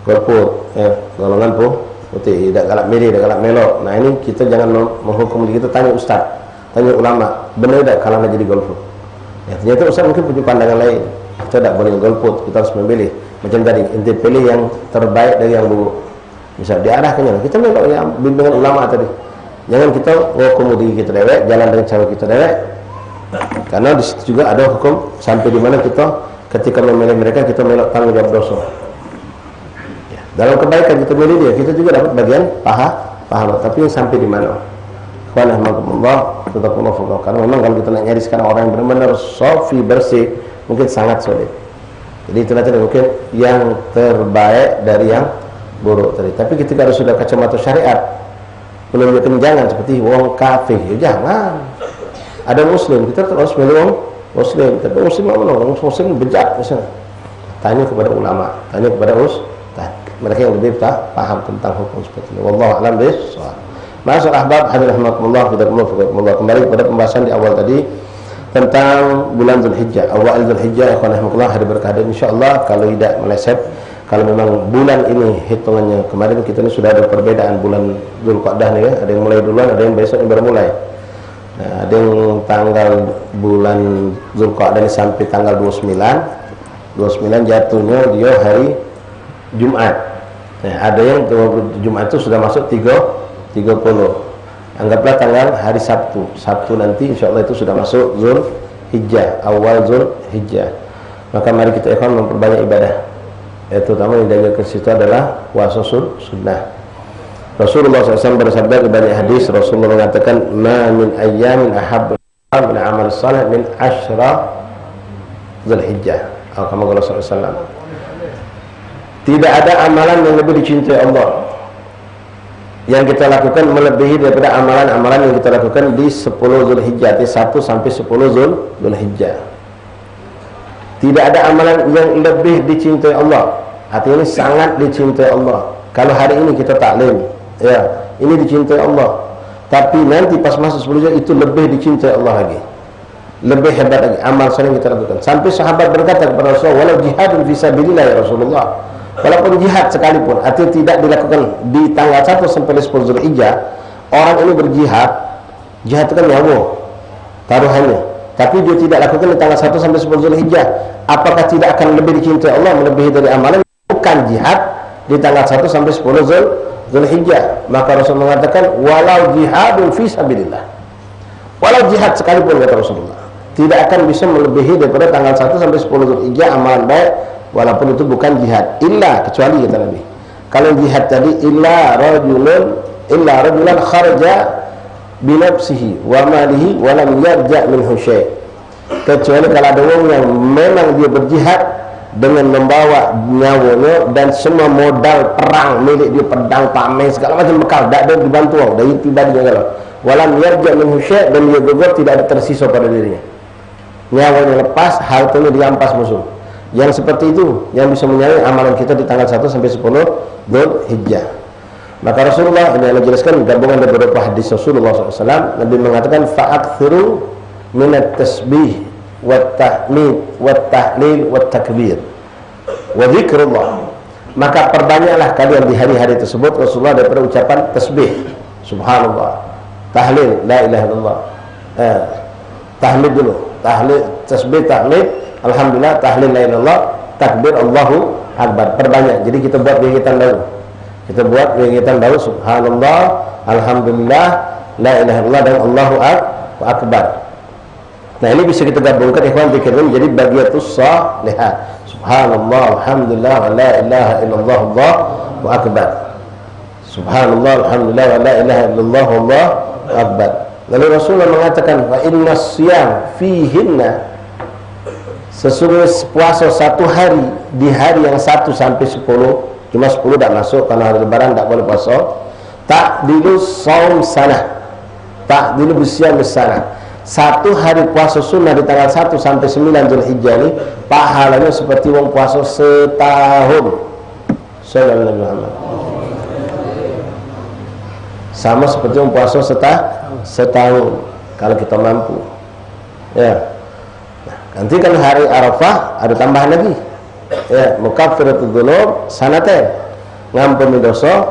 golput, ya, golongan tidak galak miri, tidak galak melok. Nah ini kita jangan menghukum diri kita, tanya ustaz, tanya ulama, benar tidak kalau nggak jadi golput? Ya, ternyata ustaz mungkin punya pandangan lain. Kita tidak boleh golput, kita harus memilih. Macam tadi, inti pilih yang terbaik dari yang buruk. Misal diarahkannya, kita melok yang bimbingan ulama tadi. Jangan kita menghukum diri kita dewek, jalan dengan cara kita dewek. Karena di situ juga ada hukum sampai di mana kita ketika memilih mereka kita melok tanggung jawab dosa. Ya, dalam kebaikan kita milih dia, kita juga dapat bagian pahala. Tapi yang sampai di mana? Alhamdulillah, tetap Allah. Karena memang kalau kita nak nyari sekarang orang yang benar-benar sofi bersih, mungkin sangat sulit. Jadi itu nanti mungkin yang terbaik dari yang buruk tadi. Tapi ketika sudah kacamata syariat, menunjukkan jangan seperti wong kafir, ya jangan. Ada muslim, kita terus milih wong muslim. Tapi muslim mana? Wong muslim bejat misalnya. Tanya kepada ulama, tanya kepada ustaz. Mereka yang lebih paham tentang hukum seperti ini. Wallahu a'lam bishawab. Ma'asyiral ahbab, hadirin rahimakumullah, fidakumullah. Kembali kepada pembahasan di awal tadi tentang bulan Zulhijjah. Awal Zulhijjah, ikhwan rahimakumullah, hari berkah. Insyaallah kalau tidak meleset, kalau memang bulan ini hitungannya kemarin kita ini sudah ada perbedaan bulan Dzulqa'dah nih ya. Ada yang mulai duluan, ada yang besok yang baru mulai. Nah, ada yang tanggal bulan Dzulqa'dah ini sampai tanggal 29 jatuhnya dia hari Jumat. Nah, ada yang Jumat itu sudah masuk 30. Anggaplah tanggal hari Sabtu nanti insyaallah itu sudah masuk Zulhijjah, awal Zulhijjah. Maka mari kita ikhwan memperbanyak ibadah. Terutama yang diajarkan situ adalah puasa sunnah. Rasulullah SAW bersabda di banyak hadis, Rasulullah mengatakan, "Ma min ayyamin ahabbu min amal salih min ashra Zulhijjah." Kama qala sallallahu. Tidak ada amalan yang lebih dicintai Allah yang kita lakukan melebihi daripada amalan-amalan yang kita lakukan di 10 Zulhijjah, di 1 sampai 10 Zulhijjah. Tidak ada amalan yang lebih dicintai Allah. Artinya ini sangat dicintai Allah. Kalau hari ini kita taklim, ya, ini dicintai Allah. Tapi nanti pas masuk 10 Zulhijjah itu lebih dicintai Allah lagi. Lebih hebat lagi amal saleh yang kita lakukan. Sampai sahabat berkata kepada Rasulullah, "Walau jihadun fi sabilillah ya Rasulullah." Walaupun jihad sekalipun, artinya tidak dilakukan di tanggal 1 sampai 10 Zulhijjah, orang ini berjihad, jihad itu kan nyawa, taruhannya. Tapi dia tidak lakukan di tanggal 1 sampai 10 Zulhijjah, apakah tidak akan lebih dicintai Allah melebihi dari amalan bukan jihad di tanggal 1 sampai 10 Zulhijjah? Maka Rasul mengatakan, walau jihadun fi sabilillah. Walau jihad sekalipun, kata Rasulullah, tidak akan bisa melebihi daripada tanggal 1 sampai 10 Zulhijjah amalan baik, walaupun itu bukan jihad. Illa, kecuali kata Nabi, kalau jihad tadi illa rajulan kharaja binafsihi wa malihi wa lam yarja' minhu syai'. Kecuali kalau ada orang yang memang dia berjihad dengan membawa nyawanya dan semua modal perang milik dia, pedang, tameng, segala macam bekal, tak ada dibantu dari pribadinya. Kalau wa lam yarja' minhu syai', dan dia gugur tidak ada tersisa pada dirinya, nyawanya lepas, hartanya dirampas musuh. Yang seperti itu yang bisa menyayai amalan kita di tanggal 1 sampai 10 Zulhijjah. Maka Rasulullah ini yang menjelaskan gabungan dari beberapa hadis Rasulullah SAW. Nabi mengatakan, fa'akthiru minat tasbih wat tahmid wat tahlil wat takbir wa dzikrullah. Maka perbanyaklah kalian di hari-hari tersebut Rasulullah daripada ucapan tasbih, subhanallah, tahlil, la ilaha illallah, tahmid dulu, tahlil, tasbih, tahlil, alhamdulillah, tahlil, la ilaha illallah, takbir, Allahu akbar. Perbanyak. Jadi kita buat gigitan dahulu. Kita buat gigitan dahulu, subhanallah, alhamdulillah, la ilaha illallah, dan Allahu akbar. Nah, ini bisa kita gabungkan ikhwan dzikirnya menjadi bagiatus shalihat. Subhanallah, alhamdulillah, wa la ilaha illallah, Allahu akbar. Subhanallah, alhamdulillah, wa la ilaha illallah, Allahu akbar. Lalu Rasulullah mengatakan, fa inna siyam fihinna, sesungguhnya puasa satu hari di hari yang 1 sampai 10, cuma 10 tak masuk karena hari lebaran tak boleh puasa. Ta'dilu shaum sanah, ta'dilu bisyam sanah. Satu hari puasa sunnah di tanggal 1 sampai 9 Zulhijjah ini pahalanya seperti wong puasa setahun. Sallallahu alaihi wasallam. Sama seperti wong puasa setahun kalau kita mampu. Ya. Nanti kan hari Arafah ada tambahan lagi, ya, mukaffiratul dzunub sanatain, ngampuni dosa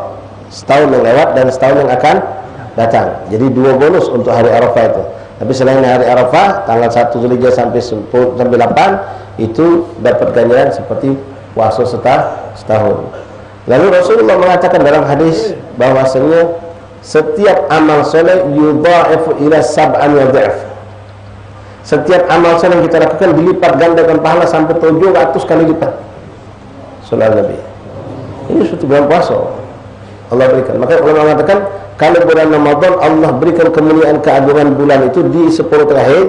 setahun yang lewat dan setahun yang akan datang. Jadi 2 bonus untuk hari Arafah itu. Tapi selain hari Arafah, tanggal 1 Zulhijjah sampai 8 itu dapat ganjaran seperti puasa setahun. Lalu Rasulullah mengatakan dalam hadis bahwasanya setiap amal soleh yudha'ifu ila sab'an wa dha'f. Setiap amal soleh yang kita lakukan dilipat gandakan pahala sampai 700 kali lipat. Sallallahu Nabi. Ini seperti bulan puasa Allah berikan. Maka ulama mengatakan kalau bulan Ramadan Allah berikan kemuliaan keagungan bulan itu di 10 terakhir,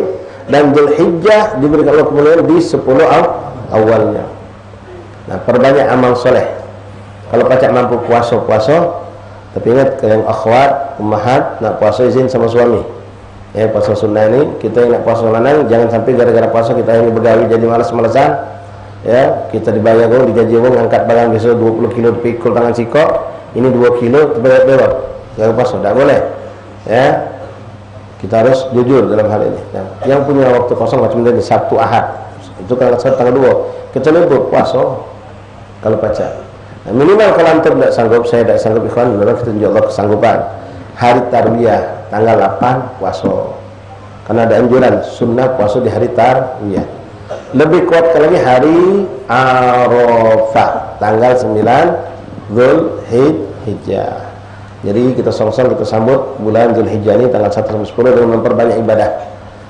dan Dzulhijjah diberikan Allah kemuliaan di 10 awalnya. Nah, perbanyak amal soleh. Kalau pacak mampu puasa, tapi ingat yang akhwat, ummahat nak puasa izin sama suami. Ya, puasa sunnah ini kita yang nak puasa lanang jangan sampai gara-gara puasa kita ini begawi jadi malas-malasan. Ya, kita dibayar digaji ngangkat barang besok 20 kilo dipikul tangan sikok, ini 2 kilo terbelot-belot. Jangan puasa, tidak boleh. Ya, kita harus jujur dalam hal ini. Nah, yang punya waktu kosong macam tadi Sabtu Ahad, itu kan tanggal 2 kita libur puasa kalau pacar. Nah, minimal kalau antum tidak sanggup, saya tidak sanggup ikhwan, benar kita tunjuk Allah kesanggupan. Hari Tarwiyah tanggal 8 puasa. Karena ada anjuran sunnah puasa di hari Tarwiyah. Lebih kuatkan lagi hari Arafah tanggal 9 Dzulhijjah. Jadi kita song-song kita sambut bulan Dzulhijjah ini tanggal 1 sampai 10 dengan memperbanyak ibadah.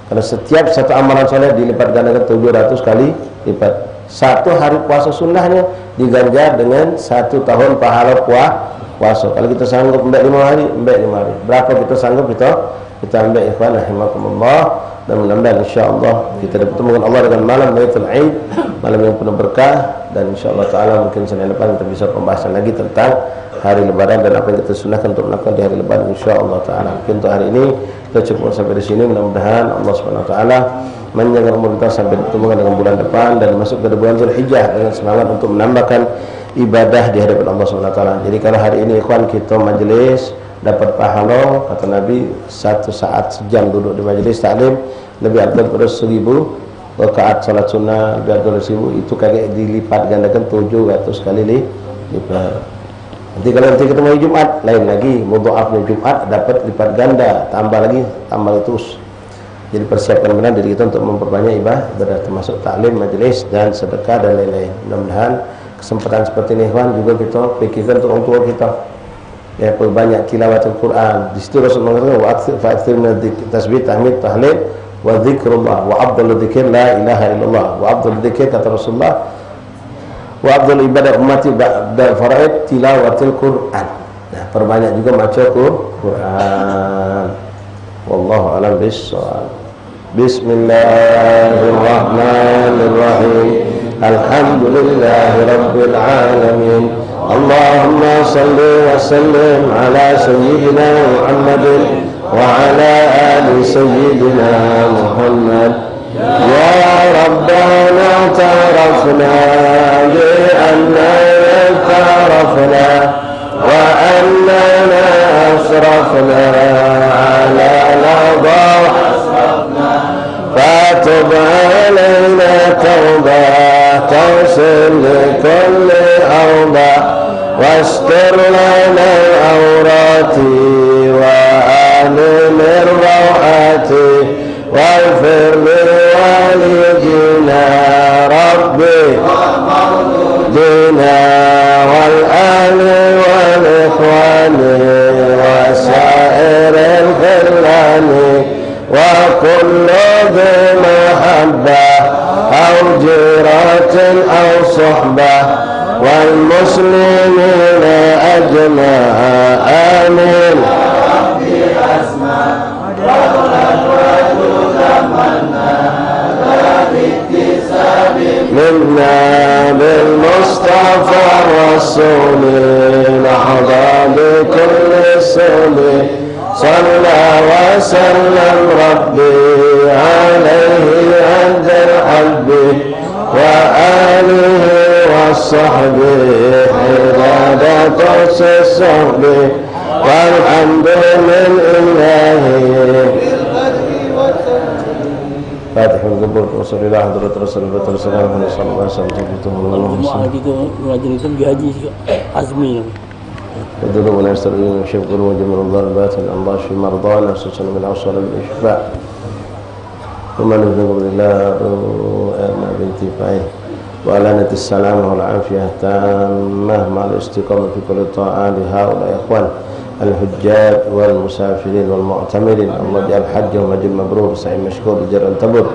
Karena setiap satu amalan soleh dilipat gandakan 700 kali lipat. Satu hari puasa sunnahnya diganjar dengan 1 tahun pahala puasa. Kalau kita sanggup ambil 5 hari, ambil 5 hari. Berapa kita sanggup kita ambil ikhwan rahimakumullah. Dan mudah-mudahan insyaallah kita bertemu dengan Allah dengan malam Baitul Aid, malam yang penuh berkah, dan insyaallah taala mungkin Senin depan kita bisa pembahasan lagi tentang hari lebaran dan apa yang kita sunahkan untuk melakukan di hari lebaran insyaallah taala. Mungkin untuk hari ini kita cukup sampai di sini. Mudah-mudahan Allah Subhanahu wa taala menjaga umur kita sampai bertemu dengan bulan depan dan masuk ke bulan Zulhijjah dengan semangat untuk menambahkan ibadah di hadapan Allah Subhanahu wa taala. Jadi kalau hari ini ikhwan kita majelis dapat pahala, kata Nabi 1 saat sejam duduk di majelis taklim lebih afdal pada 1000 rakaat salat sunnah, lebih afdal 1000, itu kaget dilipat gandakan 700 kali lipat. Nanti kalau nanti ketemu hari Jumat lain lagi, mudhaafnya Jumat dapat lipat ganda, tambah terus. Jadi persiapkan benar diri kita untuk memperbanyak ibadah termasuk taklim, majelis dan sedekah dan lain-lain. Mudah-mudahan kesempatan seperti ini ikhwan juga kita pikirkan untuk orang tua kita. Ya, perbanyak tilawat Al-Quran. Di situ Rasulullah mengatakan wa aktsir min tasbih, tahmid, tahlil wa dzikrullah wa afdalul dzikir la ilaha illallah. Wa afdalul dzikir kata Rasulullah wa afdalul ibadah ummati ba'da faraid tilawatil Quran. Nah, perbanyak juga baca Quran. Wallahu a'lam bissawab. Bismillahirrahmanirrahim. Alhamdulillahi rabbil alamin. Allahumma salli wa sallim ala sayyidina Muhammadin wa ala ali sayyidina Muhammad. Ya Rabbana ta'arafna bi annana ta'arafna wa annana asrafna ala lada fatub alayna tawbah tawsil likulli awbah واستر لنا العورات وآمن الروعات واغفر لوالدينا ربي ومولودينا والآل والإخوان وسائر الخلان وكل ذي محبة أو جيرة أو صحبة والمسلمين أجمع آمين. منا بالمصطفى الرسول نحظى بكل السول صلى وسلم ربي عليه عند الحب وآله وصحبه عبادة الصحبه والحمد لله. Fatihah al-Qubur wa sallallahu alaihi wa sallam wa sallallahu alaihi wa sallam.
Kalau mau gitu ngajar itu haji Azmi.
وذنوبنا يستغفرون ويشفي قلوبنا وجميع الضربات الله في مرضانا وسلسلنا من أوصال بالإشفاء وما نذنب بالله رؤنا بانتفاعه وألانة السلامة والعافية تامة مع الاستقامة في كل طاعة لهؤلاء إخوان الحجاج والمسافرين والمعتمرين. الله اجعل حجهم حج مبرور سعي مشكور جر تبر.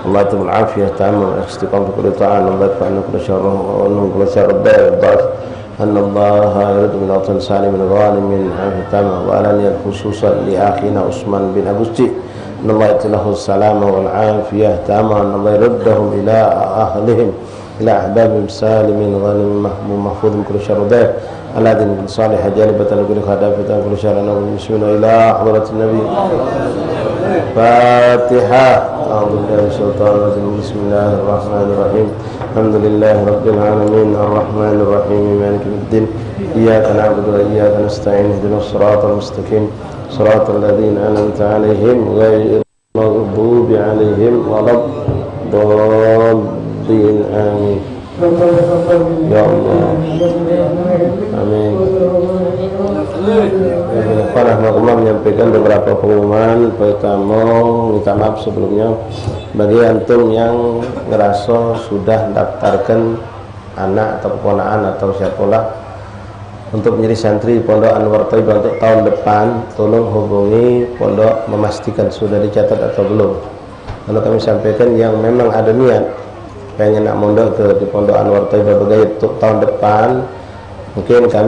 الله يتم العافية تامة والاستقامة في كل طاعة. الله يدفع عنا كل شر وأنهم كل شر الدائر الضعف أن الله يرد من أوطن سالم من غانم عافية تامة. وألانية خصوصا لأخينا عثمان بن أبوستي أن الله يأتي له السلامة والعافية تامة. أن الله يردهم إلى أهلهم إلى أحبابهم سالم غانم محفوظ من كل شر ضيق الذين من صالح جالبة لكل خدافة كل شر نور مسلمين إلى حضرة النبي. فاتحة. أعوذ بالله من الشيطان الرجيم. بسم الله الرحمن الرحيم. الحمد لله رب العالمين الرحمن الرحيم مالك يوم الدين إياك نعبد وإياك نستعين اهدنا الصراط المستقيم صراط الذين أنعمت عليهم غير المغضوب عليهم ولا الضالين آمين. Ya Allah, amin. Pak Rahmatullah menyampaikan beberapa pengumuman. Pertama, minta maaf sebelumnya bagi antum yang ngerasa sudah daftarkan anak atau keponakan atau siapalah untuk menjadi santri Pondok Anwar Thayyibah untuk tahun depan, tolong hubungi pondok memastikan sudah dicatat atau belum. Lalu kami sampaikan yang memang ada niat pengen nak mondok ke di Pondok Anwar Thayyibah untuk tahun depan, mungkin kami